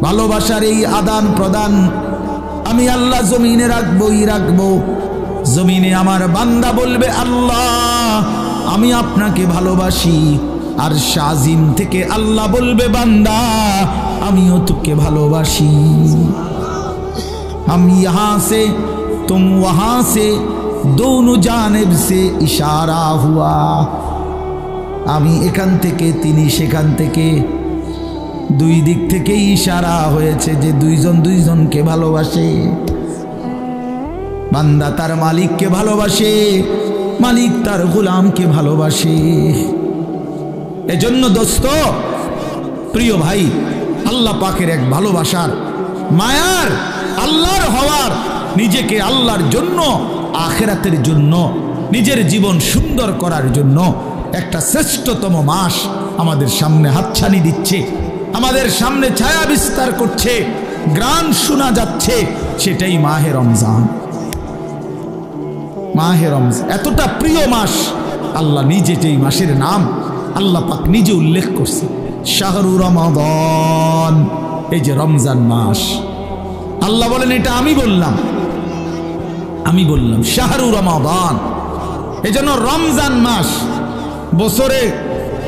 ভালোবাসার এই আদান প্রদান আমি আল্লাহ জমিনে রাখবই রাখবো। জমিনে আমার বান্দা বলবে, আল্লাহ আমি আপনাকে ভালোবাসি। আর শাজিম থেকে আল্লাহ বলবে, বান্দা আমিও তোকে ভালোবাসি। हम यहाँ से तुम वहाँ से दोनों जानिब से इशारा हुआ। আমি এখান থেকে তিনি সেখান থেকে, দুই দিক থেকেই ইশারা হয়েছে যে দুইজন দুইজনকে ভালোবাসে। বান্দা তার মালিককে ভালোবাসে, মালিক তার গোলামকে ভালোবাসে। এজন্য দোস্ত, প্রিয় ভাই, আল্লাহ পাকের এক ভালোবাসার, মায়ার, আল্লাহর হওয়ার, নিজেকে আল্লাহর জন্য, আখিরাতের জন্য, নিজের জীবন সুন্দর করার জন্য একটা শ্রেষ্ঠতম মাস আমাদের সামনে হাতছানি দিচ্ছে, আমাদের সামনে ছায়া বিস্তার করছে, গান শোনা যাচ্ছে, সেটাই মাহে রমজান। মাহে রমজান এতটা প্রিয় মাস, আল্লাহ নিজে এই মাসের নাম আল্লাহ পাক নিজে উল্লেখ করছে, শাহরু রমাদান। এই যে রমজান মাস, আল্লাহ বলেন এটা আমি বললাম শাহরু রমাদান। এই জন্য রমজান মাস, বছরে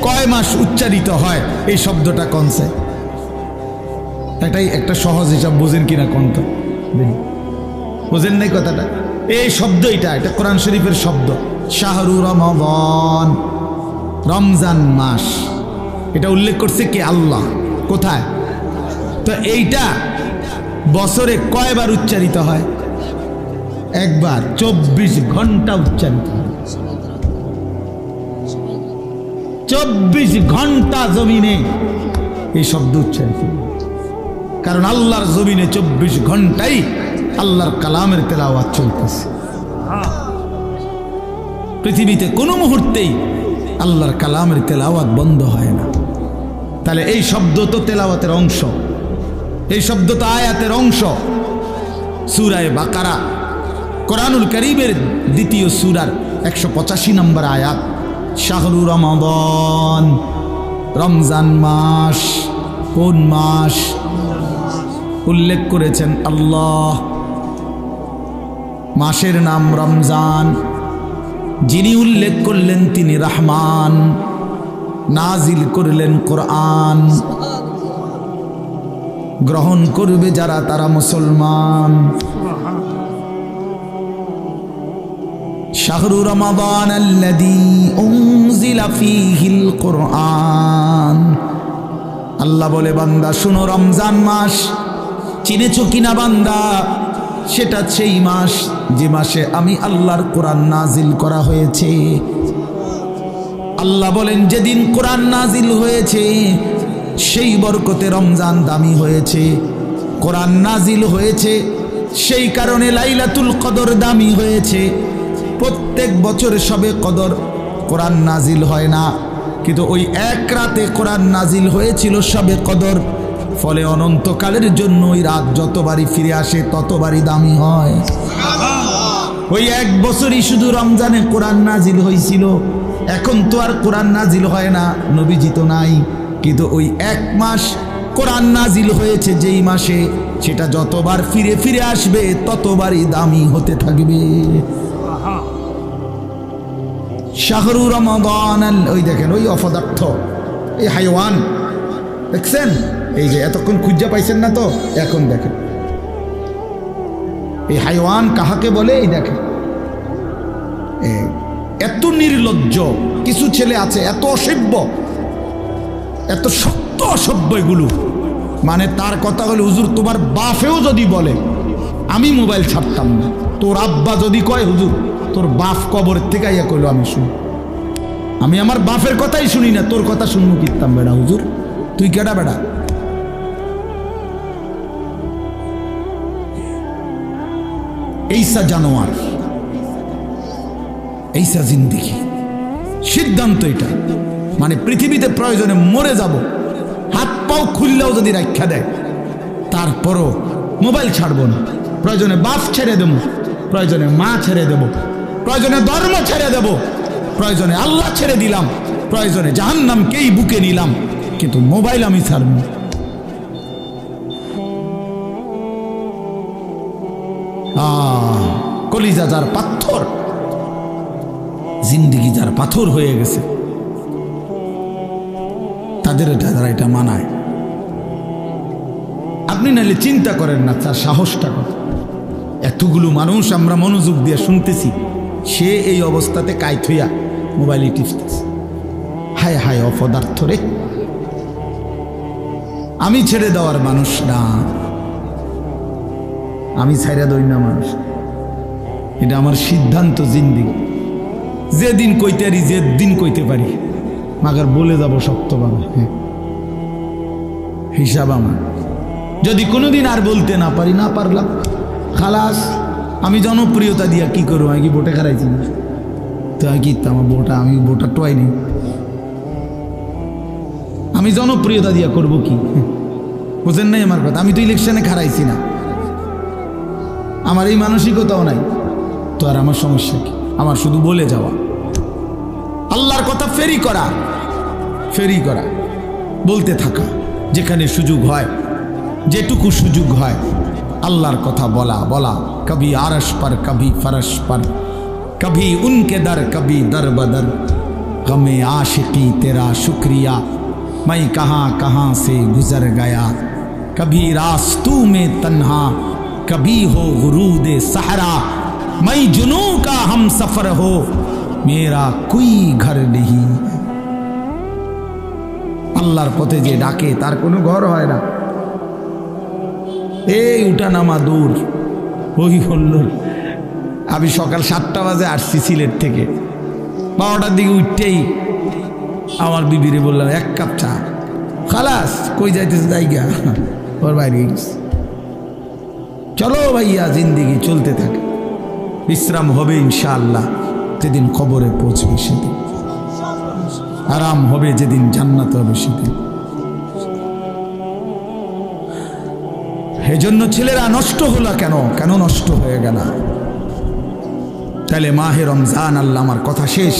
কয় মাস উচ্চারিত হয় এই শব্দটা কোনছে? এটাই একটা সহজ হিসাব, বোঝেন কিনা কোনটা? বোঝেন নাই কথাটা? এই শব্দ এটা কোরআন শরীফের শব্দ, শাহরু রমাদান, রমজান মাস। এটা উল্লেখ করছে কে? আল্লাহ। কোথায়? তো এইটা বছরে কয়বার উচ্চারিত হয়? একবার। 24 ঘন্টা উচ্চারিত হয়। 24 ঘন্টা জমিনে এই শব্দ উচ্চারিত, কারণ আল্লাহর জমিনে 24 ঘন্টাই আল্লাহর কালামের তেলাওয়াত চলতেছে। পৃথিবীতে কোনো মুহূর্তেই আল্লাহর কালামের তেলাওয়াত বন্ধ হয় না। তাহলে এই শব্দ তো তেলাওয়াতের অংশ, এই শব্দ তো আয়াতের অংশ। সূরা বাকারা, কোরআনুল কারীমের দ্বিতীয় সূরার 185 নম্বর আয়াত, শাহরু রমাদান, রমজান মাস। কোন মাস উল্লেখ করেছেন আল্লাহ? মাসের নাম রমজান। যিনি উল্লেখ করলেন তিনি রহমান, নাজিল করলেন কোরআন। গ্রহণ করবে যারা তারা মুসলমান। শাহরু রমাদান আল্লাযী উনজিলা ফীহিল কুরআন। আল্লাহ বলে, বান্দা শুনো, রমজান মাস চিনেছো কিনা বান্দা? সেটা সেই মাস যে মাসে আমি আল্লাহর কোরআন নাজিল করা হয়েছে। আল্লাহ বলেন, যেদিন কোরআন নাজিল হয়েছে সেই বরকতে রমজান দামি হয়েছে। কোরআন নাজিল হয়েছে সেই কারণে লাইলাতুল কদর দামি হয়েছে। প্রত্যেক বছর সবে কদর কোরআন নাজিল হয় না, কিন্তু ওই এক রাতে কোরআন নাজিল হয়েছিল সবে কদর। ফলে অনন্তকালের জন্য ওই রাত যতবারই ফিরে আসে ততবারই দামি হয়। ওই এক বছরই শুধু রমজানে কোরআন নাজিল হয়েছিল। এখন তো আর কোরআন নাজিল হয় না, নবীজি তো নাই, কিন্তু ওই এক মাস কোরআন নাজিল হয়েছে যেই মাসে, সেটা যতবার ফিরে ফিরে আসবে ততবারই দামি হতে থাকবে। শাহরু রমাদান, ওই দেখেন ওই অপদার্থ, এই হাইওয়ান দেখছেন, এই যে এতক্ষণ খুঁজা পাইছেন না তো, এখন দেখেন এই হাইওয়ান কাহাকে বলে, এই দেখেন এত নির্লজ্জ কিছু ছেলে আছে, এত অসভ্য, এত সত্য অসভ্য এগুলো। মানে তার কথা হলো, হুজুর তোমার বাপেও যদি বলে আমি মোবাইল ছাড়তাম না, তোর আব্বা যদি কয় হুজুর তোর বাপ কবরের থেকে আইয়া কইলো আমি শুনি, আমি আমার বাপের কথাই শুনি না, তোর কথা শুনবো কিতাম বেড়া হুজুর, তুই কেডা বেড়া? এইসা জানোয়ার, এইসা জিন্দেগি, সিদ্ধান্ত এটা। মানে পৃথিবীতে প্রয়োজনে মরে যাব, হাত পাও খুললেও যদি রাখা দেয় তারপরও মোবাইল ছাড়বো না। প্রয়োজনে বাপ ছেড়ে দেবো, প্রয়োজনে মা ছেড়ে দেব, প্রয়োজনে ধর্ম ছেড়ে দেব, প্রয়োজনে আল্লাহ ছেড়ে দিলাম, প্রয়োজনে জাহান্নামকেই বুকে নিলাম, কিন্তু মোবাইল আমি ছাড়ব না। কলিজা যার পাথর, জিন্দিগি যার পাথর হয়ে গেছে, তাদের যারা এটা মানায়। আপনি নাহলে চিন্তা করেন না তার সাহসটা কত। এতগুলো মানুষ আমরা মনোযোগ দিয়ে শুনতেছি, সে এই অবস্থাতে কাইত হইয়া মোবাইলে টিপতেছে। হায় হায় অপদার্থ রে, আমি ছেড়ে দেওয়ার মানুষ না, আমি ছাইরা দই না মানুষ, এটা আমার সিদ্ধান্ত জিন্দিগি। যেদিন কইতে পারি, যেদিন কইতে পারি, মাগার বলে যাব শক্তভাবে, হ্যাঁ হিসাব আমার। যদি কোনোদিন আর বলতে না পারি, না পারলাম খালাস। আমি জনপ্রিয়তা দিয়া কি করবো? আমি কি ভোটে খারাইছি না তো? কি আমার ভোটা, আমি ভোটার টোয়াই নেই, আমি জনপ্রিয়তা দিয়া করব কি? বুঝেন নাই আমার কথা? আমি তো ইলেকশনে খারাইছি না, আমার এই মানসিকতাও নাই, তো আর আমার সমস্যা কি? আমার শুধু বলে যাওয়া, আল্লাহর কথা ফেরি করা, ফেরি করা, বলতে থাকা, যেখানে সুযোগ হয়, যেটুকু সুযোগ হয় আল্লাহর কথা বলা বলা। কবি আরশ पर कभी फरश पर, कभी उनके दर कभी दर बदर, गमे आशिकी तेरा शुक्रिया, मैं कहाँ कहाँ से गुजर गया, कभी रास्तों में तन्हा, कभी हो गुरूद सहरा, मैं जुनू का हम सफर हो, मेरा कोई घर नहीं। আল্লাহর পথে যে ডাকে তার কোনো ঘর হয় না। এই উঠানামা দূর, ওই হল। আমি সকাল 7টা বাজে আসছি সিলেট থেকে, 12টার দিকে উঠতেই আমার বিবিরে বললাম 1 কাপ চা। খালাস, কই যাইতেছে জায়গা, ওর বাইরে গেছে। চলো ভাইয়া, জিন্দিগি চলতে থাকে, বিশ্রাম হবে ইনশাআল্লাহ যেদিন কবরে পৌঁছবে, সেদিন আরাম হবে, যেদিন জান্নাত হবে সেদিন। এজন্য ছেলেরা নষ্ট হলো কেন? কেন নষ্ট হয়ে গেল? তাহলে মাহে রমজান, আল্লাহ আমার কথা শেষ।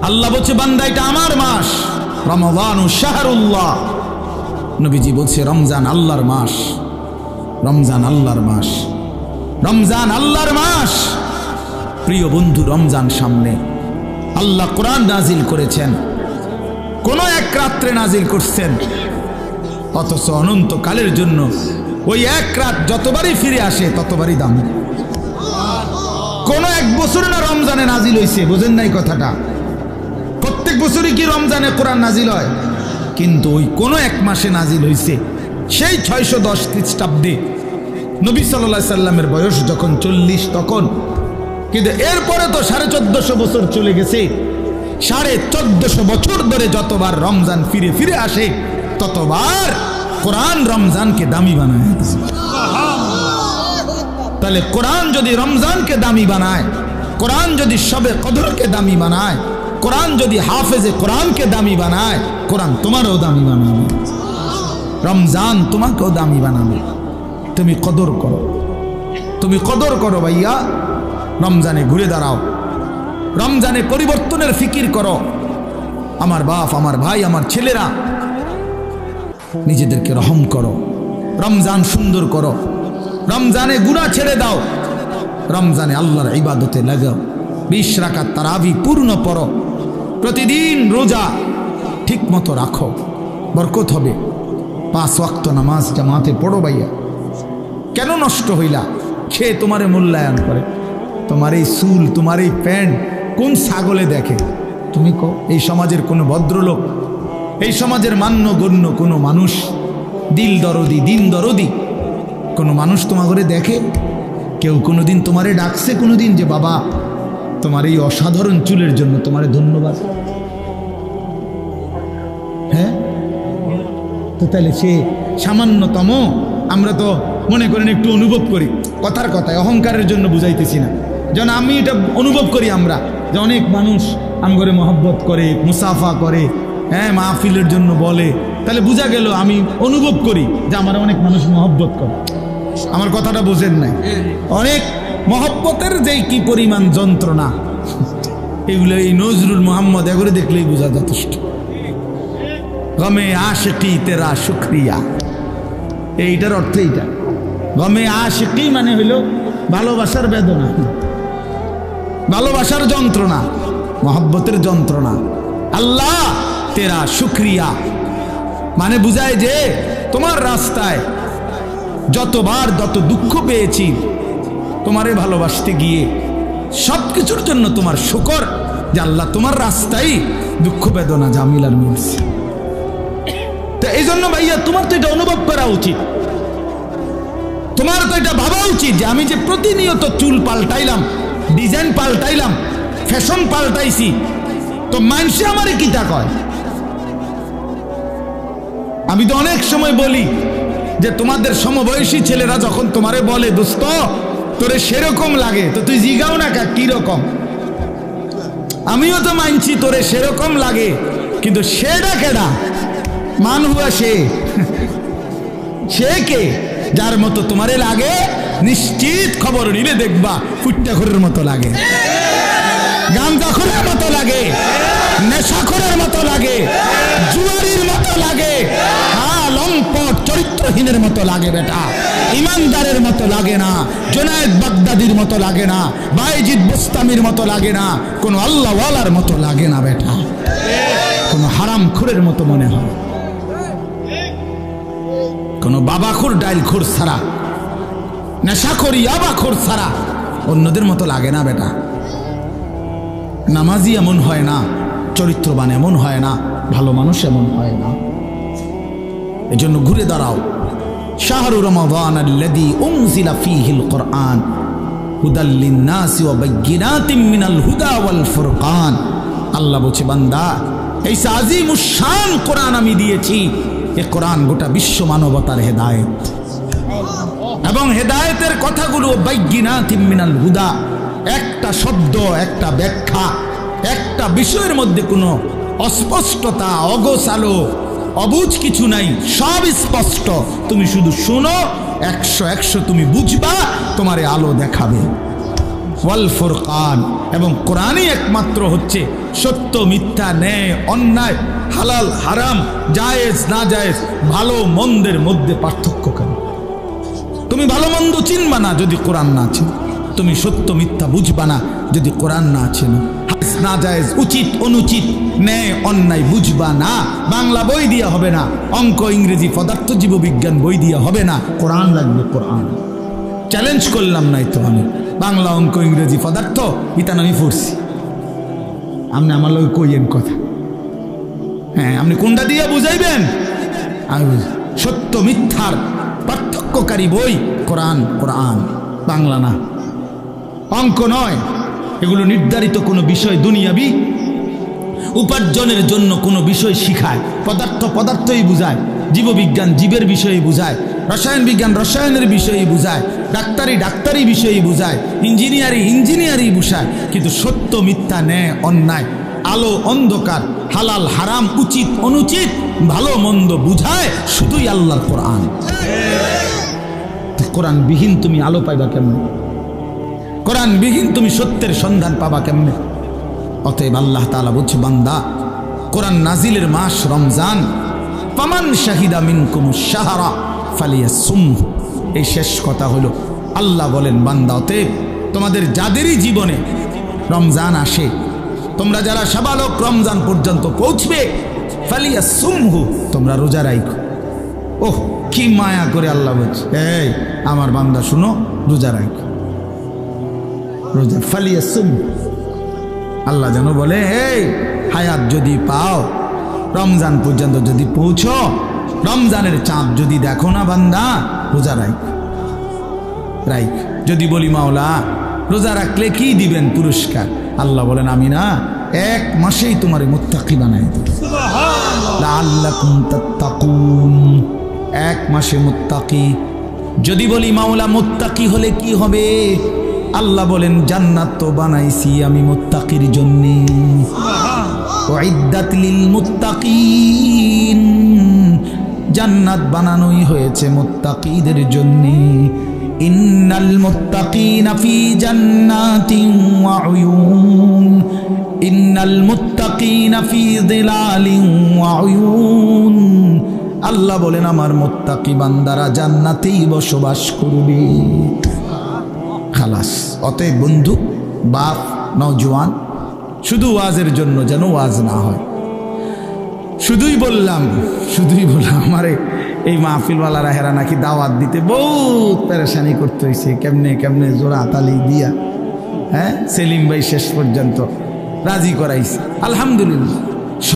আল্লাহ বলছে বান্দা এটা আমার মাস, রমাদানু শাহরুল্লাহ। নবীজি বলছে রমজান আল্লাহর মাস, রমজান আল্লাহর মাস, রমজান আল্লাহর মাস। প্রিয় বন্ধু, রমজান সামনে, আল্লাহ কোরআন নাজিল করেছেন, কোন এক রাত্রে নাজিল করছেন, অথচ অনন্তকালের জন্য ওই এক রাত যতবারই ফিরে আসে ততবারই দাম। কোন এক বছর না রমজানে নাজিল হয়েছে, বোঝেন নাই কথাটা? প্রত্যেক বছরই কি রমজানে কোরআন নাজিল হয়? কিন্তু ওই কোন এক মাসে নাজিল হয়েছে, সেই 610 খ্রিস্টাব্দে নবী সাল্লাল্লাহু আলাইহি সাল্লামের বয়স যখন 40 তখন। কিন্তু এরপরে তো 1450 বছর চলে গেছে। 1450 বছর ধরে যতবার রমজান ফিরে ফিরে আসে ততবার কোরআন রমজানকে দামি বানায়। তাহলে কোরআন যদি রমজানকে দামি বানায়, কোরআন যদি শবে কদরকে দামি বানায়, কোরআন যদি হাফেজে কোরআনকে দামি বানায়, কোরআন তোমারও দামি বানাবে, রমজান তোমাকেও দামি বানাবে। তুমি কদর করো, তুমি কদর করো ভাইয়া। রমজানে ঘুরে দাঁড়াও, রমজানে পরিবর্তনের ফিকির করো। আমার বাপ, আমার ভাই, আমার ছেলেরা, নিজেদেরকে রহম করো, রমজান সুন্দর করো, রমজানে গুনাহ ছেড়ে দাও, রমজানে আল্লাহর ইবাদতে লাগাও, 20 রাকাত তারাবি পূর্ণ পড়ো, প্রতিদিন রোজা ঠিক মতো রাখো, বরকত হবে। 5 ওয়াক্ত নামাজ জামাতে পড়ো ভাইয়া। কেন নষ্ট হইলা? খেয়ে তোমারে মূল্যায়ন করে। তোমার এই চুল, তোমার এই প্যান্ট কোন ছাগলে দেখে? তুমি কো এই সমাজের কোনো ভদ্রলোক, এই সমাজের মান্যগণ্য কোনো মানুষ, দিল দরদি, দিন দরদি কোনো মানুষ তোমার ঘরে দেখে? কেউ কোনোদিন তোমারে ডাকছে কোনোদিন যে বাবা তোমার এই অসাধারণ চুলের জন্য তোমারে ধন্যবাদ? হ্যাঁ, তো তাহলে সে সামান্যতম, আমরা তো মনে করেন একটু অনুভব করি, কথার কথায় অহংকারের জন্য বুঝাইতেছি না, যেন আমি এটা অনুভব করি আমরা যে অনেক মানুষ আমগরে মহব্বত করে, মুসাফা করে, হ্যাঁ মাহফিলের জন্য বলে, তাহলে বোঝা গেল আমি অনুভব করি যে আমার অনেক মানুষ মহব্বত করে। আমার কথাটা বোঝেন নাই? অনেক মহব্বতের যে কি পরিমাণ যন্ত্রণা, এগুলো এই নজরুল মোহাম্মদ এগুলো দেখলেই বোঝা যথেষ্ট। গমে আশিকি তেরা শুক্রিয়া, এইটার অর্থ এইটা। গমে আশিকি মানে হইল ভালোবাসার বেদনা, ভালোবাসার যন্ত্রণা, মহব্বতের যন্ত্রণা। আল্লাহ তেরা শুক্রিয়া মানে বুঝায় যে তোমার রাস্তায় যতবার যত দুঃখ পেয়েছি, তোমারে ভালোবাসতে গিয়ে সব কিছুর জন্য তোমার শুকর যে আল্লাহ তোমার রাস্তায় দুঃখ বেদনা জামিলার মিলছে। তো এই জন্য ভাইয়া তোমার তো এটা অনুভব করা উচিত, তোমার তো এটা ভাবা উচিত যে আমি যে প্রতিনিয়ত চুল পাল্টাইলাম, ডিজাইন পাল্টাইলাম, ফ্যাশন পাল্টাইছি, তো মানুষে আমারে কিতা কয়? আমি তো অনেক সময় বলি যে তোমাদের সমবয়সী ছেলেরা যখন তোমারে বলে দোস্ত তোরে সেরকম লাগে, তো তুই জিগাও না কা কি রকম? আমিও তো মানছি তোরে সেরকম লাগে, কিন্তু সেটা কেডা? মান হুয়া সে কে যার মতো তোমারে লাগে? নিশ্চিত খবর নিলে দেখবা ফুট্টাখোরের মতো লাগে, গাঁজাখোরের মতো লাগে, নেশাখোরের মতো লাগে, জুয়ারির মতো লাগে, লম্পট চরিত্রহীনের মতো লাগে বেটা, ইমানদারের মতো লাগে না, জুনায়েদ বাগদাদির মতো লাগে না, বাইজিদ বুস্তামির মতো লাগে না, কোনো আল্লাহওয়ালার মতো লাগে না বেটা, কোনো হারামখোরের মতো মনে হয়, কোনো বাবাখোর ডাইলখোর ছাড়া, নেশাখোর ইয়াবাখোর ছাড়া অন্যদের মতো লাগে না বেটা। নামাজি এমন হয় না, চরিত্রবান এমন হয় না, ভালো মানুষ এমন হয় না। এজন্য ঘুরে দাঁড়াও। শাহরু রমাদান আল্লাযী উনজিলা ফীহিল কুরআন হুদাল লিন-নাসি ওয়া বায়্যিনাতিম মিনাল হুদা ওয়াল ফুরকান। আল্লাহ বলছে বান্দা এই আজিমুশ শান কোরআন আমি দিয়েছি, এই কোরআন গোটা বিশ্ব মানবতার হেদায়েত, এবং হেদায়েতের কথাগুলো বায়্যিনাতিম মিনাল হুদা, একটা শব্দ, একটা ব্যাখ্যা, একটা বিষয়ের মধ্যে কোনো অস্পষ্টতা, অগোছালো, অবুঝ কিছু নাই, সব স্পষ্ট। তুমি শুধু শোনো, 100 তুমি বুঝবা, তোমারে আলো দেখাবে। ওয়াল ফুরকান, এবং কোরআনই একমাত্র হচ্ছে সত্য মিথ্যা, ন্যায় অন্যায়, হালাল হারাম, জায়েজ না জায়েজ, ভালো মন্দের মধ্যে পার্থক্য কেন? তুমি ভালো মন্দ চিনবা না যদি কোরআন না চিনো, তুমি সত্য মিথ্যা বুঝবা না যদি কোরআন না চিনো, না জায়েজ উচিত অনুচিত, ন্যায় অন্যায় বুঝবা না। বাংলা বই দিয়া হবে না, অঙ্ক ইংরেজি পদার্থ জীববিজ্ঞান বই দিয়া হবে না, কোরআন লাগবে। কোরআন চ্যালেঞ্জ করলাম নাই তো আমি, বাংলা অঙ্ক ইংরেজি পদার্থ ইতান আমি পড়ছি, আপনি আমার লোক কইয়েন কথা, হ্যাঁ আপনি কোনটা দিয়া বুঝাইবেন? আমি সত্য মিথ্যার পার্থক্যকারী বই কোরআন, কোরআন বাংলা না, অঙ্ক নয়। এগুলো নির্ধারিত কোনো বিষয়, দুনিয়াবি উপার্জনের জন্য কোনো বিষয় শিখায়। পদার্থ পদার্থই বুঝায়, জীববিজ্ঞান জীবের বিষয়ে বুঝায়, রসায়ন বিজ্ঞান রসায়নের বিষয়ে বুঝায়, ডাক্তারি ডাক্তারি বিষয়ে বুঝায়, ইঞ্জিনিয়ারিং ইঞ্জিনিয়ারি বুঝায়। কিন্তু সত্য মিথ্যা, ন্যায় অন্যায়, আলো অন্ধকার, হালাল হারাম, উচিত অনুচিত, ভালো মন্দ বুঝায় শুধুই আল্লাহর কোরআন। কোরআন বিহীন তুমি আলো পাইবা কেমনে? কোরআন বিহীন তুমি সত্যের সন্ধান পাবা কেমনে? অতএব আল্লাহ তাআলা বলছে বান্দা, কোরআন নাজিলের মাস রমজান, ফামান শাহিদা মিনকুমুশ শাহরা ফালিয়াসুমহু। এই শেষ কথা হলো আল্লাহ বলেন বান্দা, অতএব তোমাদের যাদেরই জীবনে রমজান আসে, তোমরা যারা সাবালক রমজান পর্যন্ত পৌঁছবে, ফালিয়াসুমহু, তোমরা রোজা রাখো। ওহ, কি মায়া করে আল্লাহ বলছে, এই আমার বান্দা শুনো, রোজা রাখো, রোজা। ফালিয়াসুম, আল্লাহ যেন বলে, এই হায়াত যদি পাও, রমজান পর্যন্ত যদি পৌঁছো, রমজানের চাঁদ যদি দেখো না বান্দা, রোজা রাখো। যদি বলি মাওলা রোজা রাখলে কি দিবেন পুরস্কার, আল্লাহ বলেন আমি না এক মাসেই তোমারে মুত্তাকি বানাই দেব, লাআল্লাকুম তাত্তাকুন, এক মাসে মুত্তাকি। যদি বলি মাওলা মুত্তাকি হলে কি হবে, আল্লাহ বলেন জান্নাত তো বানাইছি আমি মুত্তাকির জন্য, উইদ্দাত লিল মুত্তাকিন, জান্নাত বানানোই হয়েছে মুত্তাকিদের জন্য। ইন্নাল মুত্তাকিনা ফি জান্নাতিন ওয়া উয়ুন, ইন্নাল মুত্তাকিনা ফি যিলালিন ওয়া উয়ুন, আল্লাহ বলেন আমার মুত্তাকি বান্দারা জান্নাতেই বসবাস করবে। খালাস। অতএব বন্ধু, বাপ, নওজোয়ান, শুধু ওয়াজের জন্য যেন ওয়াজ না হয়। শুধুই বললাম আমারে এই মাহফিলওয়ালারা হেরা নাকি দাওয়াত দিতে বহুত পেরেশানি করতে হয়েছে, কেমনে জোড়া তালি দিয়া, হ্যাঁ, সেলিম ভাই শেষ পর্যন্ত রাজি করাইছে, আলহামদুলিল্লাহ।